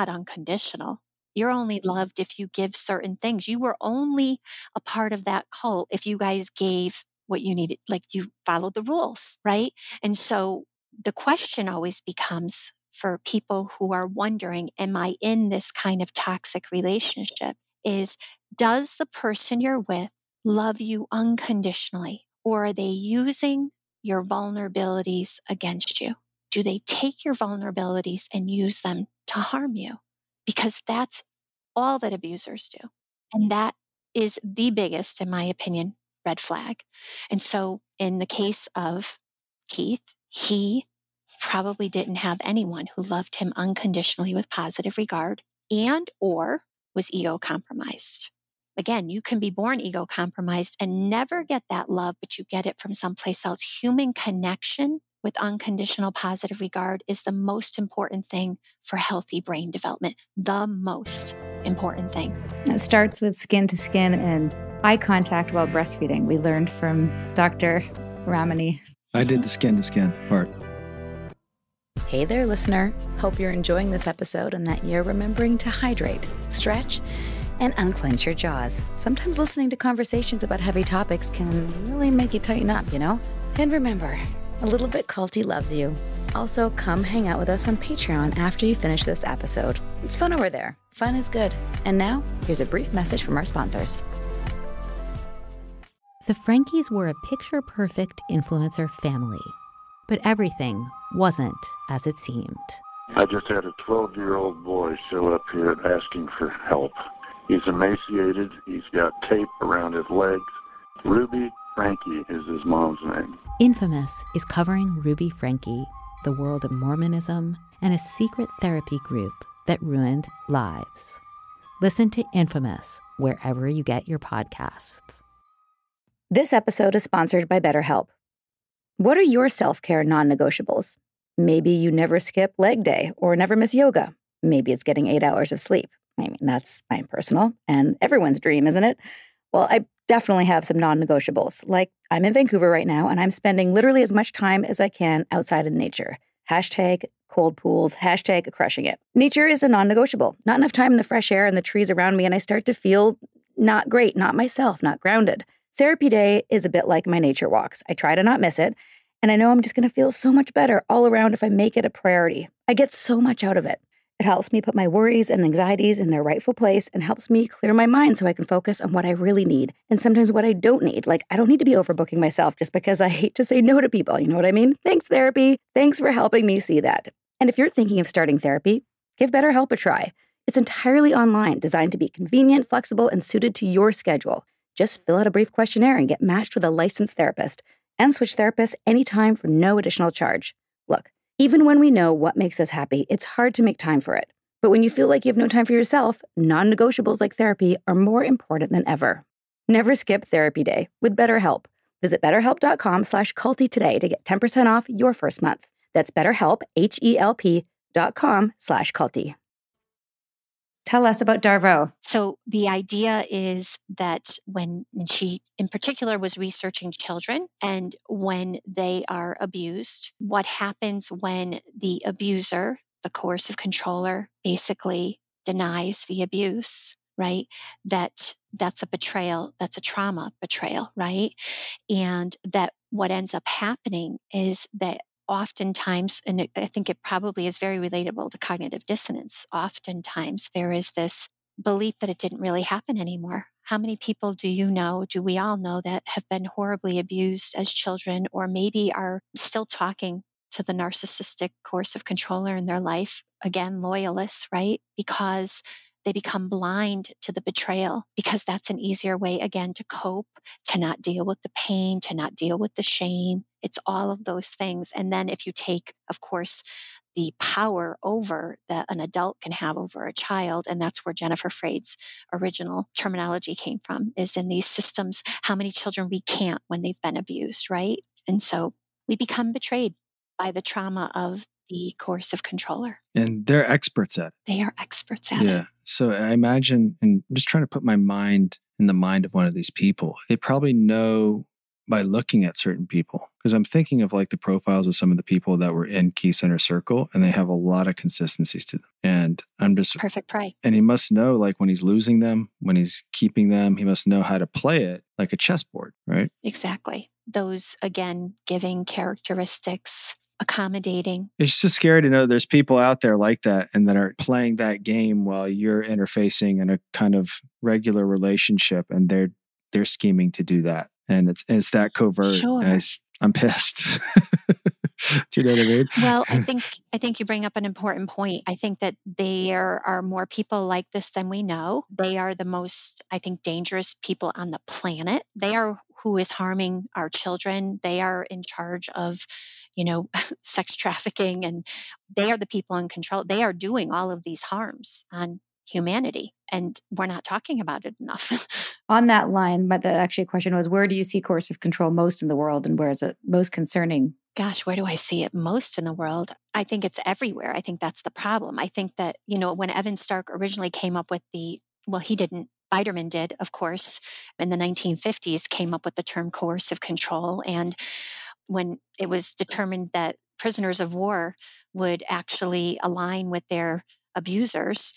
unconditional. You're only loved if you give certain things. You were only a part of that cult if you guys gave what you needed, like you followed the rules, right? And so the question always becomes for people who are wondering, am I in this kind of toxic relationship, is, does the person you're with love you unconditionally, or are they using your vulnerabilities against you? Do they take your vulnerabilities and use them to harm you? Because that's all that abusers do. And that is the biggest, in my opinion, red flag. And so in the case of Keith, he probably didn't have anyone who loved him unconditionally with positive regard and or was ego compromised. Again, you can be born ego compromised and never get that love, but you get it from someplace else. Human connection with unconditional positive regard is the most important thing for healthy brain development. The most important thing. It starts with skin to skin and eye contact while breastfeeding. We learned from Dr. Ramani. I did the skin to skin part. Hey there, listener. Hope you're enjoying this episode and that you're remembering to hydrate, stretch, and unclench your jaws. Sometimes listening to conversations about heavy topics can really make you tighten up, you know? And remember, a little bit culty loves you. Also, come hang out with us on Patreon after you finish this episode. It's fun over there. Fun is good. And now, here's a brief message from our sponsors. The Frankies were a picture-perfect influencer family, but everything wasn't as it seemed. I just had a 12-year-old boy show up here asking for help. He's emaciated. He's got tape around his legs. Ruby Frankie is his mom's name. Infamous is covering Ruby Frankie, the world of Mormonism, and a secret therapy group that ruined lives. Listen to Infamous wherever you get your podcasts. This episode is sponsored by BetterHelp. What are your self-care non-negotiables? Maybe you never skip leg day or never miss yoga. Maybe it's getting 8 hours of sleep. I mean, that's my personal and everyone's dream, isn't it? Well, I definitely have some non-negotiables. Like, I'm in Vancouver right now, and I'm spending literally as much time as I can outside in nature. Hashtag cold pools, hashtag crushing it. Nature is a non-negotiable. Not enough time in the fresh air and the trees around me, and I start to feel not great, not myself, not grounded. Therapy day is a bit like my nature walks. I try to not miss it, and I know I'm just going to feel so much better all around if I make it a priority. I get so much out of it. It helps me put my worries and anxieties in their rightful place and helps me clear my mind so I can focus on what I really need and sometimes what I don't need. Like, I don't need to be overbooking myself just because I hate to say no to people. You know what I mean? Thanks, therapy. Thanks for helping me see that. And if you're thinking of starting therapy, give BetterHelp a try. It's entirely online, designed to be convenient, flexible, and suited to your schedule. Just fill out a brief questionnaire and get matched with a licensed therapist. and switch therapists anytime for no additional charge. Look, even when we know what makes us happy, it's hard to make time for it. But when you feel like you have no time for yourself, non-negotiables like therapy are more important than ever. Never skip therapy day with BetterHelp. Visit betterhelp.com/culty today to get 10% off your first month. That's BetterHelp, HELP.com/culty. Tell us about Darvo. So the idea is that when she in particular was researching children and when they are abused, what happens when the abuser, the coercive controller, basically denies the abuse, right? That's a betrayal, that's a trauma betrayal, right? And that what ends up happening is that oftentimes, and I think it probably is very relatable to cognitive dissonance, oftentimes there is this belief that it didn't really happen anymore. How many people do we all know that have been horribly abused as children, or maybe are still talking to the narcissistic coercive controller in their life? Again, loyalists, right? Because they become blind to the betrayal, because that's an easier way, again, to cope, to not deal with the pain, to not deal with the shame. It's all of those things. And then if you take, of course, the power over that an adult can have over a child, and that's where Jennifer Freyd's original terminology came from, is in these systems, how many children recant when they've been abused, right? And so we become betrayed by the trauma of the coercive controller. And they're experts at it. They are experts at Yeah. it. So I imagine, and I'm just trying to put my mind in the mind of one of these people. They probably know by looking at certain people, because I'm thinking of like the profiles of some of the people that were in Key Center Circle, and they have a lot of consistencies to them. And I'm just Perfect prey. And he must know, like, when he's losing them, when he's keeping them, he must know how to play it like a chessboard, right? Exactly. Those, again, giving characteristics, accommodating. It's just scary to know there's people out there like that and that are playing that game while you're interfacing in a kind of regular relationship, and they're scheming to do that. And it's that covert. Sure. And I'm pissed. Do you know what I mean? Well, I think you bring up an important point. I think that there are more people like this than we know. They are the most, I think, dangerous people on the planet. They are who is harming our children. They are in charge of, sex trafficking, and they are the people in control. They are doing all of these harms on humanity, and we're not talking about it enough. On that line, but the actual question was, where do you see coercive control most in the world, and where is it most concerning? Gosh, where do I see it most in the world? I think it's everywhere. I think that's the problem. I think that, when Evan Stark originally came up with he didn't, Biderman did, of course, in the 1950s, came up with the term coercive control. And when it was determined that prisoners of war would actually align with their abusers,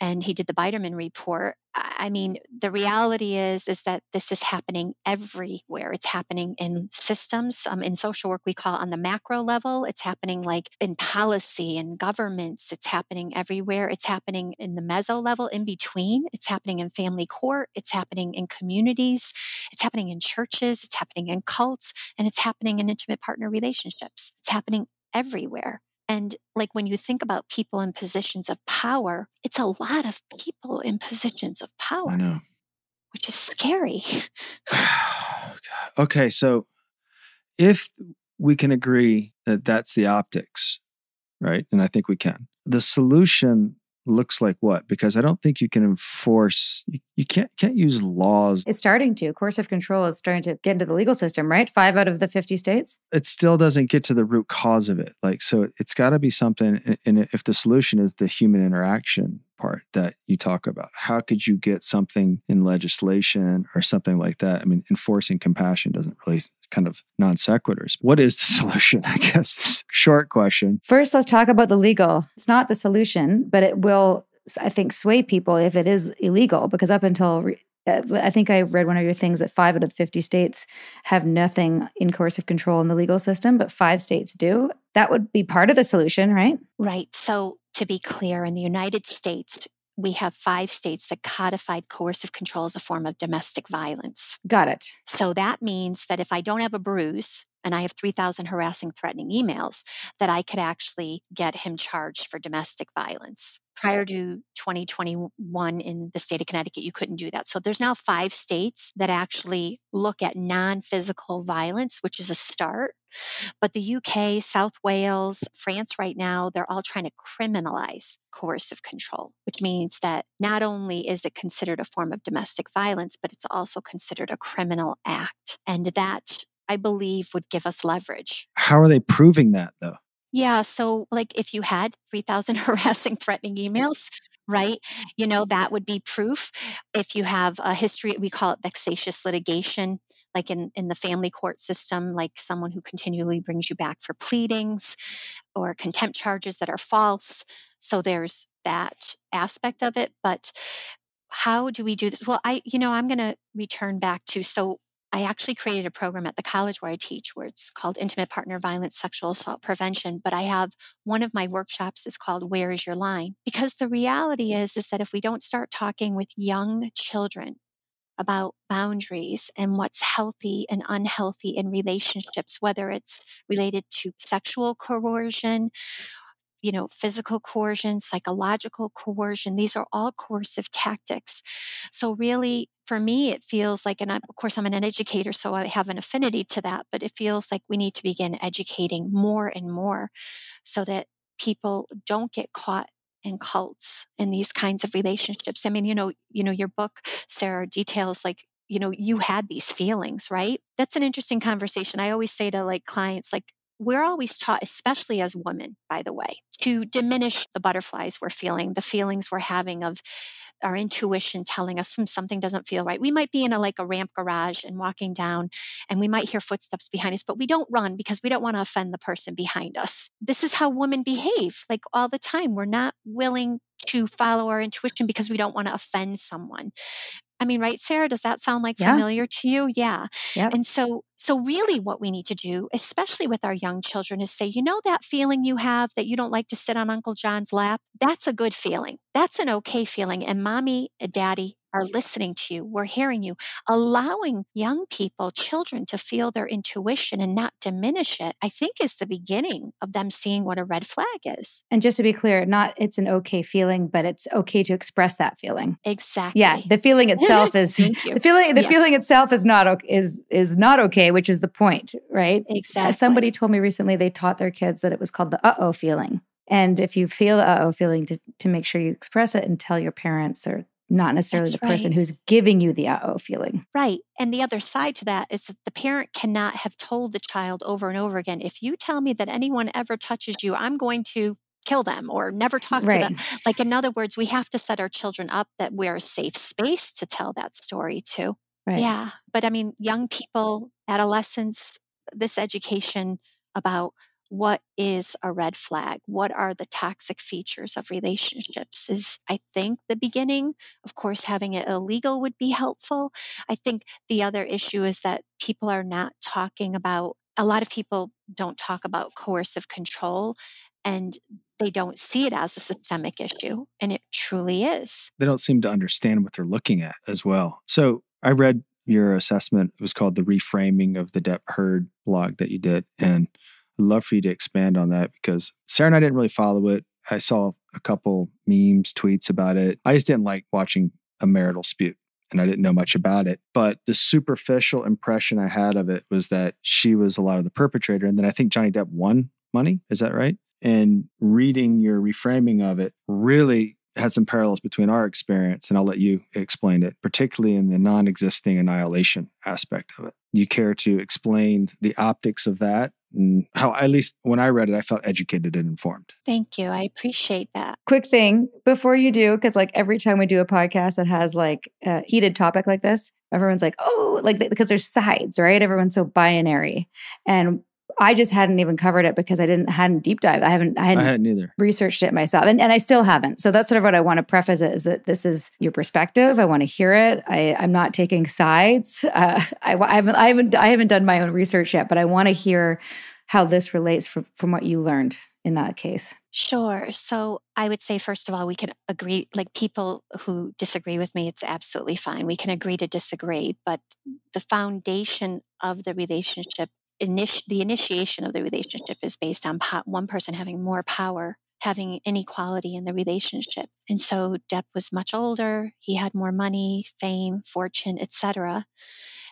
and he did the Biderman report. I mean, the reality is that this is happening everywhere. It's happening in systems. In social work, we call it on the macro level. It's happening like in policy and governments. It's happening everywhere. It's happening in the meso level in between. It's happening in family court. It's happening in communities. It's happening in churches. It's happening in cults. And it's happening in intimate partner relationships. It's happening everywhere. And like when you think about people in positions of power, it's a lot of people in positions of power. I know. Which is scary. Okay, so if we can agree that that's the optics, right? And I think we can. The solution looks like what? Because I don't think you can enforce, you can't use laws. It's starting to. Coercive control is starting to get into the legal system, right? 5 out of the 50 states. It still doesn't get to the root cause of it. So it's got to be something. And if the solution is the human interaction part that you talk about, how could you get something in legislation or something like that? I mean, enforcing compassion doesn't really, kind of non sequiturs. What is the solution? I guess short question. First, let's talk about the legal. It's not the solution, but it will, I think, sway people if it is illegal, because up until I think I read one of your things that 5 out of the 50 states have nothing in coercive control in the legal system, but 5 states do. That would be part of the solution, right? Right. So to be clear, in the United States, we have 5 states that codified coercive control as a form of domestic violence. Got it. So that means that if I don't have a bruise, and I have 3,000 harassing, threatening emails, that I could actually get him charged for domestic violence. Prior to 2021 in the state of Connecticut, you couldn't do that. So there's now 5 states that actually look at non-physical violence, which is a start. But the UK, South Wales, France right now, they're all trying to criminalize coercive control, which means that not only is it considered a form of domestic violence, but it's also considered a criminal act. And that, I believe, would give us leverage. How are they proving that, though? Yeah. So, like, if you had 3,000 harassing, threatening emails, right, that would be proof. If you have a history, we call it vexatious litigation, like in the family court system, like someone who continually brings you back for pleadings or contempt charges that are false. So, there's that aspect of it. But how do we do this? Well, I'm going to return back to, so I actually created a program at the college where I teach, where it's called Intimate Partner Violence, Sexual Assault Prevention. But I have one of my workshops is called Where is Your Line? Because the reality is that if we don't start talking with young children about boundaries and what's healthy and unhealthy in relationships, whether it's related to sexual coercion, physical coercion, psychological coercion, these are all coercive tactics. So really, for me, it feels like, and of course I'm an educator, so I have an affinity to that, but it feels like we need to begin educating more and more so that people don't get caught in cults in these kinds of relationships. I mean, your book, Sarah, details like, you had these feelings, right? That's an interesting conversation. I always say to like clients, like, we're always taught, especially as women, by the way, to diminish the butterflies we're feeling, the feelings we're having of our intuition telling us something doesn't feel right. We might be in a ramp garage and walking down, and we might hear footsteps behind us, but we don't run because we don't want to offend the person behind us. This is how women behave, like all the time. We're not willing to follow our intuition because we don't want to offend someone. I mean, right, Sarah? Does that sound like Yeah. familiar to you? Yeah. Yep. And so really what we need to do, especially with our young children, is say, that feeling you have that you don't like to sit on Uncle John's lap, that's a good feeling. That's an okay feeling. And mommy and daddy are listening to you. We're hearing you. Allowing young people, children, to feel their intuition and not diminish it, I think is the beginning of them seeing what a red flag is. And just to be clear, not it's an okay feeling, but it's okay to express that feeling. Exactly. Yeah, the feeling itself is Thank you. the feeling. The Yes. feeling itself is not okay, which is the point, right? Exactly. Somebody told me recently they taught their kids that it was called the uh-oh feeling, and if you feel the uh-oh feeling, to make sure you express it and tell your parents, or not necessarily That's the person right. who's giving you the uh-oh feeling. Right. And the other side to that is that the parent cannot have told the child over and over again, if you tell me that anyone ever touches you, I'm going to kill them or never talk to Right. them. Like, in other words, we have to set our children up that we're a safe space to tell that story too. Right. Yeah. But I mean, young people, adolescents, this education about what is a red flag, what are the toxic features of relationships is, I think, the beginning. Of course, having it illegal would be helpful. I think the other issue is that people are not talking about, a lot of people don't talk about coercive control, and they don't see it as a systemic issue. And it truly is. They don't seem to understand what they're looking at as well. So I read your assessment. It was called The Reframing of the Depp Heard blog that you did. And I'd love for you to expand on that, because Sarah and I didn't really follow it. I saw a couple memes, tweets about it. I just didn't like watching a marital dispute, and I didn't know much about it. But the superficial impression I had of it was that she was a lot of the perpetrator. And then I think Johnny Depp won money. Is that right? And reading your reframing of it really had some parallels between our experience, and I'll let you explain it, particularly in the non-existing annihilation aspect of it. You care to explain the optics of that and how, at least when I read it, I felt educated and informed. Thank you. I appreciate that. Quick thing before you do, because like every time we do a podcast that has like a heated topic like this, everyone's like, oh, like, because there's sides, right? Everyone's so binary. And I just hadn't even covered it because I hadn't deep dive. I hadn't either researched it myself, and I still haven't. So that's sort of what I want to preface it, is that this is your perspective. I want to hear it. I'm not taking sides. I haven't done my own research yet, but I want to hear how this relates from what you learned in that case. Sure. So I would say, first of all, we can agree, like people who disagree with me, it's absolutely fine. We can agree to disagree, but the foundation of the relationship the initiation of the relationship is based on one person having more power, having inequality in the relationship. And so Depp was much older. He had more money, fame, fortune, etc.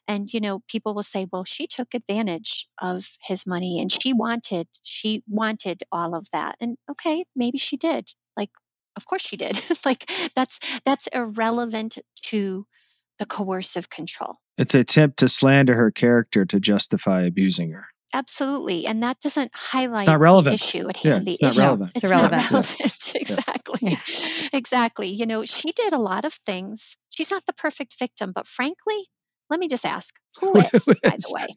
And, people will say, well, she took advantage of his money and she wanted all of that. And okay, maybe she did. Like, of course she did. Like that's irrelevant to the coercive control. It's an attempt to slander her character to justify abusing her. Absolutely. And that doesn't highlight It's not relevant. the issue at Yeah, hand. it's The not issue, relevant. It's It's not irrelevant. relevant. Exactly. Yeah. Exactly. She did a lot of things. She's not the perfect victim, but frankly, let me just ask, who is, by the way?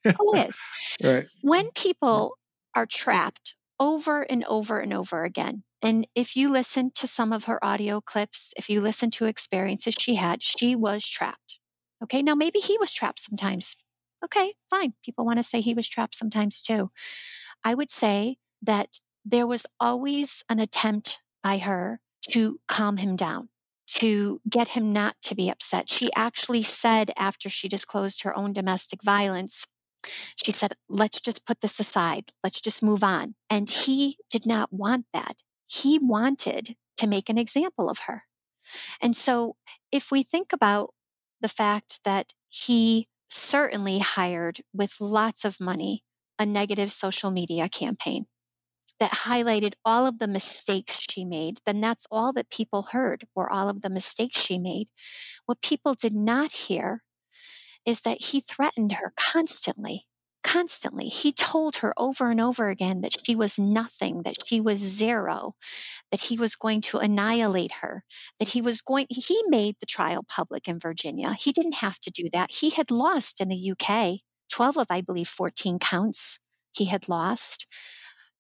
Yeah. Who is? Right. When people are trapped over and over and over again, and if you listen to some of her audio clips, if you listen to experiences she had, she was trapped. Okay, now maybe he was trapped sometimes. Okay, fine. People want to say he was trapped sometimes too. I would say that there was always an attempt by her to calm him down, to get him not to be upset. She actually said after she disclosed her own domestic violence, she said, let's just put this aside. Let's just move on. And he did not want that. He wanted to make an example of her. And so if we think about the fact that he certainly hired with lots of money a negative social media campaign that highlighted all of the mistakes she made, then that's all that people heard were all of the mistakes she made. What people did not hear is that he threatened her constantly. Constantly. He told her over and over again that she was nothing, that she was zero, that he was going to annihilate her, that he made the trial public in Virginia. He didn't have to do that. He had lost in the UK, 12 of, I believe, 14 counts he had lost.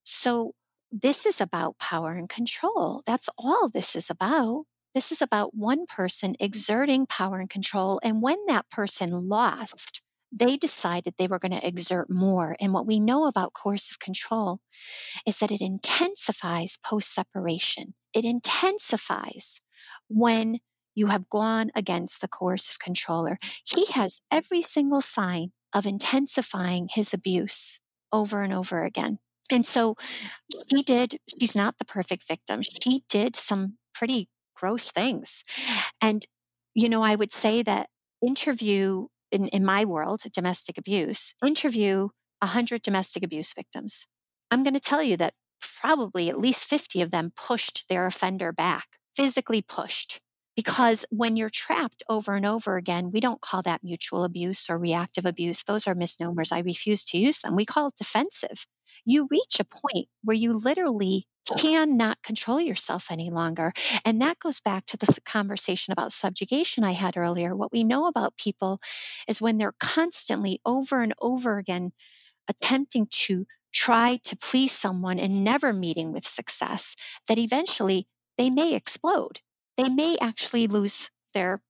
So this is about power and control. That's all this is about. This is about one person exerting power and control. And when that person lost, they decided they were going to exert more. And what we know about coercive control is that it intensifies post-separation. It intensifies when you have gone against the coercive controller. He has every single sign of intensifying his abuse over and over again. And so she's not the perfect victim. She did some pretty gross things. And, I would say that interview, in my world, domestic abuse, interview 100 domestic abuse victims. I'm going to tell you that probably at least 50 of them pushed their offender back, physically pushed. Because when you're trapped over and over again, we don't call that mutual abuse or reactive abuse. Those are misnomers. I refuse to use them. We call it defensive. You reach a point where you literally cannot control yourself any longer. And that goes back to the conversation about subjugation I had earlier. What we know about people is when they're constantly over and over again attempting to try to please someone and never meeting with success, that eventually they may explode. They may actually lose their,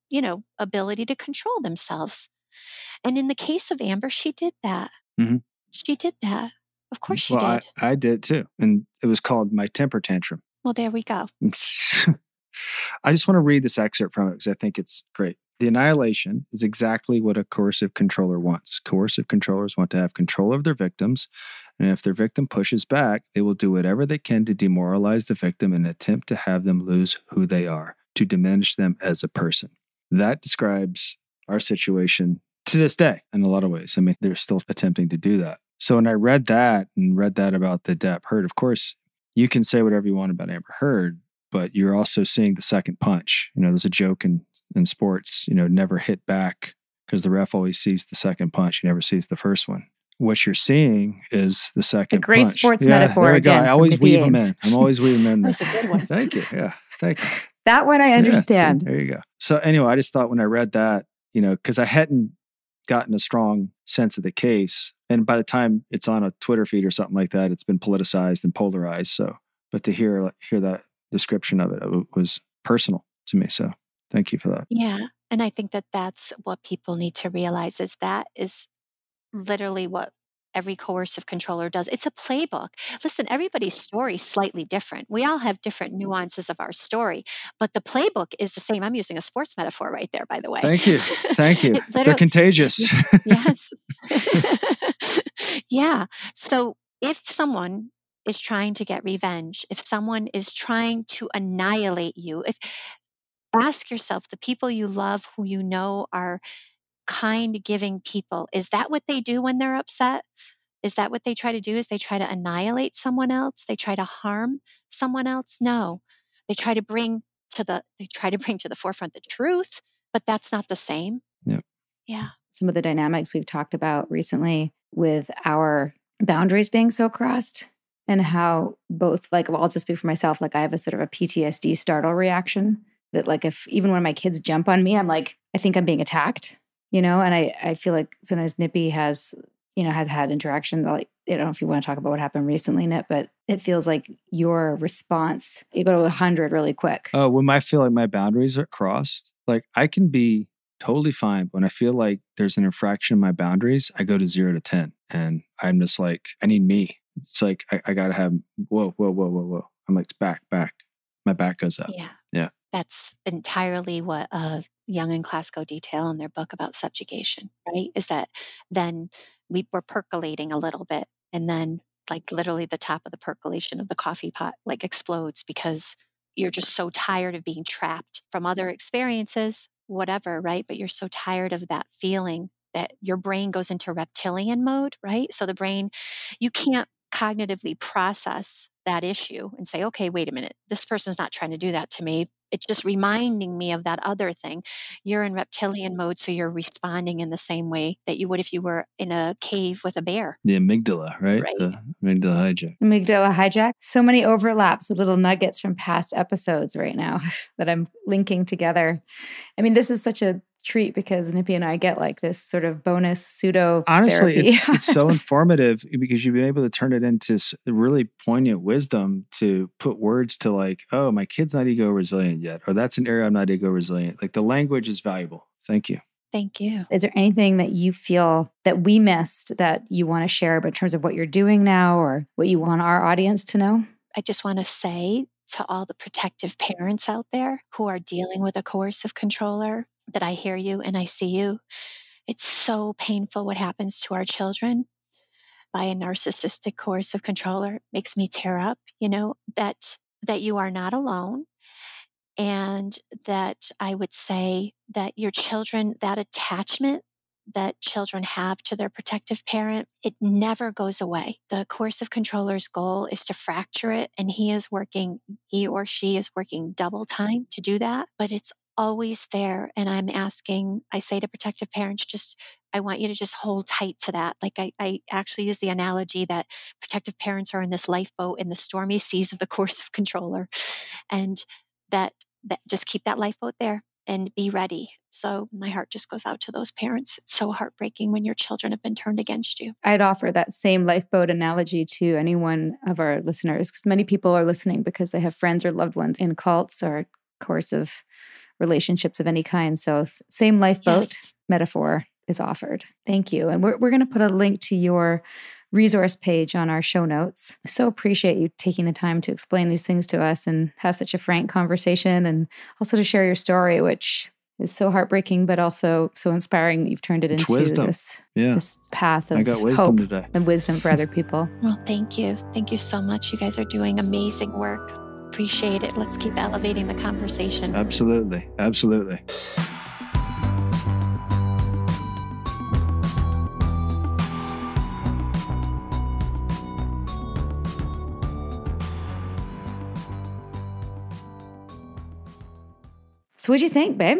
ability to control themselves. And in the case of Amber, she did that. Mm-hmm. She did that. Of course she Well, did. I did too. And it was called My Temper Tantrum. Well, there we go. I just want to read this excerpt from it because I think it's great. The annihilation is exactly what a coercive controller wants. Coercive controllers want to have control of their victims, and if their victim pushes back, they will do whatever they can to demoralize the victim and attempt to have them lose who they are, to diminish them as a person. That describes our situation to this day in a lot of ways. I mean, they're still attempting to do that. So when I read that about the Depp Heard, of course, you can say whatever you want about Amber Heard, but you're also seeing the second punch. There's a joke in sports, never hit back because the ref always sees the second punch. He never sees the first one. What you're seeing is the second punch. A great sports Yeah, metaphor there we go. again. I always from weave Mathias. them in. I'm always weaving them in. That's a good one. Thank you. Yeah. Thank you. That one I understand. Yeah, so there you go. So anyway, I just thought when I read that, because I hadn't gotten a strong sense of the case. And by the time it's on a Twitter feed or something like that, it's been politicized and polarized. So, but to hear that description of it was personal to me. So thank you for that. Yeah. And I think that that's what people need to realize is that is literally what every coercive controller does. It's a playbook. Listen, everybody's story is slightly different. We all have different nuances of our story, but the playbook is the same. I'm using a sports metaphor right there, by the way. Thank you. Thank you. They're Literally, contagious. yes. Yeah. So if someone is trying to get revenge, if someone is trying to annihilate you, if ask yourself, the people you love, who you know are kind, giving people, is that what they do when they're upset? Is that what they try to do? Is they try to annihilate someone else? They try to harm someone else? No. They try to bring to the forefront the truth, but that's not the same. Yeah. Yeah. Some of the dynamics we've talked about recently with our boundaries being so crossed, and how both, like, well, I'll just speak for myself, like I have a sort of a PTSD startle reaction that, like, if even when my kids jump on me, I'm like, I think I'm being attacked, and I feel like sometimes Nippy has had interactions. Like, I don't know if you want to talk about what happened recently, Nip, but it feels like your response, you go to 100 really quick. Oh, when I feel like my boundaries are crossed, like I can be totally fine. But when I feel like there's an infraction in my boundaries, I go to 0 to 10. And I'm just like, I need me. It's like, I got to have, whoa. I'm like, back. My back goes up. Yeah. Yeah. That's entirely what Young and Classico detail in their book about subjugation, right? Is that then we're percolating a little bit, and then, like, literally the top of the percolation of the coffee pot like explodes because you're just so tired of being trapped from other experiences, whatever, right? But you're so tired of that feeling that your brain goes into reptilian mode, right? So the brain, you can't cognitively process that issue and say, okay, wait a minute, this person's not trying to do that to me. It's just reminding me of that other thing. You're in reptilian mode, so you're responding in the same way that you would if you were in a cave with a bear. The amygdala, right? Right. The amygdala hijack. Amygdala hijack. So many overlaps with little nuggets from past episodes right now that I'm linking together. I mean, this is such a treat because Nippy and I get like this sort of bonus pseudo Honestly, therapy. it's so informative because you've been able to turn it into really poignant wisdom to put words to, like, oh, my kid's not ego resilient yet, or that's an area I'm not ego resilient. Like, the language is valuable. Thank you. Thank you. Is there anything that you feel that we missed that you want to share, but in terms of what you're doing now or what you want our audience to know? I just want to say to all the protective parents out there who are dealing with a coercive controller that I hear you and I see you. It's so painful what happens to our children by a narcissistic coercive controller. It makes me tear up, that you are not alone. And that I would say that your children, that attachment that children have to their protective parent, it never goes away. The coercive controller's goal is to fracture it, and he or she is working double time to do that, but it's always there. And I say to protective parents, I want you to just hold tight to that. Like I actually use the analogy that protective parents are in this lifeboat in the stormy seas of the coercive controller, and that just keep that lifeboat there and be ready. So my heart just goes out to those parents. It's so heartbreaking when your children have been turned against you. I'd offer that same lifeboat analogy to any one of our listeners, because many people are listening because they have friends or loved ones in cults or coercive relationships of any kind. So same lifeboat metaphor is offered. Thank you. And we're going to put a link to your resource page on our show notes. So appreciate you taking the time to explain these things to us and have such a frank conversation, and also to share your story, which is so heartbreaking, but also so inspiring that you've turned it into wisdom. this path of I got wisdom hope today. and wisdom for other people. Well, thank you. Thank you so much. You guys are doing amazing work. Appreciate it. Let's keep elevating the conversation. Absolutely. Absolutely. So what'd you think, babe?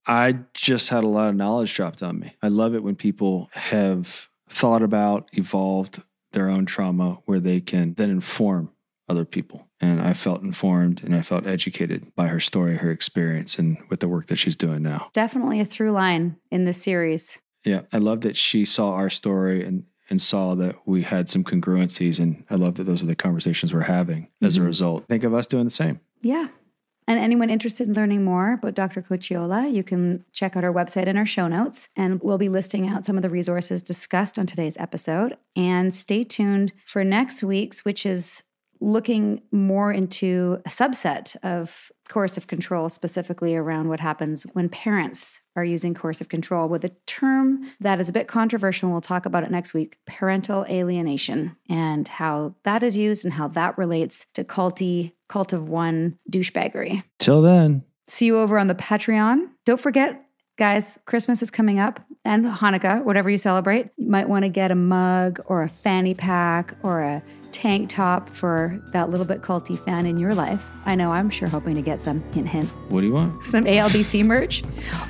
I just had a lot of knowledge dropped on me. I love it when people have thought about, evolved their own trauma where they can then inform other people. And I felt informed and I felt educated by her story, her experience, and with the work that she's doing now. Definitely a through line in this series. Yeah, I love that she saw our story and saw that we had some congruencies. And I love that those are the conversations we're having as a result. Think of us doing the same. Yeah. And anyone interested in learning more about Dr. Cocchiola, you can check out our website in our show notes, and we'll be listing out some of the resources discussed on today's episode. And stay tuned for next week's, which is looking more into a subset of coercive control, specifically around what happens when parents are using coercive control with a term that is a bit controversial. We'll talk about it next week, parental alienation, and how that is used and how that relates to culty, cult of one douchebaggery. Till then. See you over on the Patreon. Don't forget, guys, Christmas is coming up and Hanukkah, whatever you celebrate. You might want to get a mug or a fanny pack or a tank top for that little bit culty fan in your life. I know I'm sure hoping to get some, hint, hint. What do you want? Some ALBC merch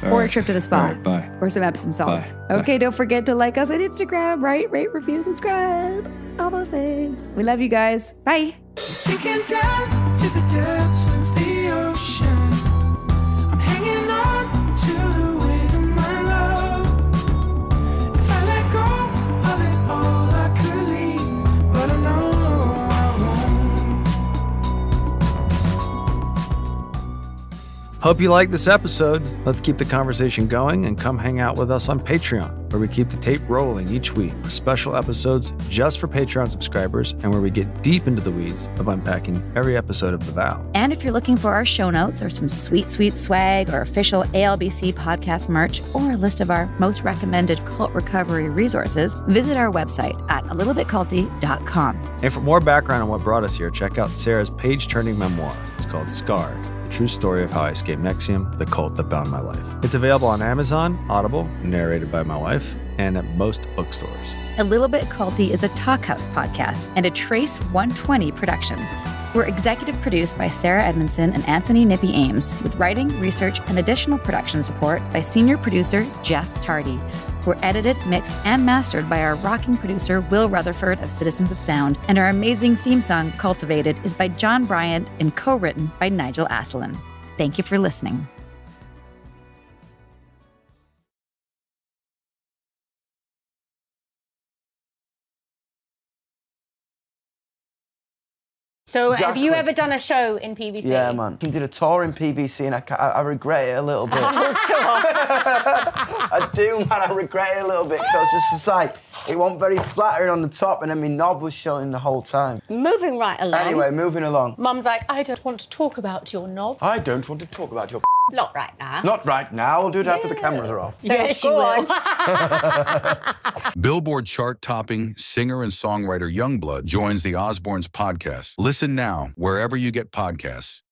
or a trip to the spa. All right, bye. Or some Epsom salts. Bye. Okay, don't forget to like us on Instagram, right? Rate, review, subscribe. All those things. We love you guys. Bye. Sinking down to the depths of the ocean. I'm hanging on to the weight of my love. If I let go of it all, I could leave, but I know I won't. Hope you liked this episode. Let's keep the conversation going and come hang out with us on Patreon, where we keep the tape rolling each week with special episodes just for Patreon subscribers and where we get deep into the weeds of unpacking every episode of The Vow. And if you're looking for our show notes or some sweet, sweet swag or official ALBC podcast merch or a list of our most recommended cult recovery resources, visit our website at alittlebitculty.com. And for more background on what brought us here, check out Sarah's page-turning memoir. It's called Scarred, the true story of how I escaped Nexium, the cult that bound my life. It's available on Amazon, Audible, narrated by my wife, and at most bookstores. A Little Bit Culty is a Talkhouse podcast and a Trace 120 production. We're executive produced by Sarah Edmondson and Anthony Nippy Ames, with writing, research, and additional production support by senior producer Jess Tardy. We're edited, mixed, and mastered by our rocking producer Will Rutherford of Citizens of Sound, and our amazing theme song, Cultivated, is by John Bryant and co-written by Nigel Asselin. Thank you for listening. So have you Exactly. ever done a show in PVC? Yeah, man. I did a tour in PVC and I regret it a little bit. I do, man. I regret it a little bit because I was just like, it wasn't very flattering on the top and then my knob was showing the whole time. Moving right along. Anyway, moving along. Mum's like, I don't want to talk about your knob. I don't want to talk about your Not right now. Not right now. I'll do it after the cameras are off. So yes, you will. Billboard chart-topping singer and songwriter Youngblood joins the Osbournes podcast. Listen now wherever you get podcasts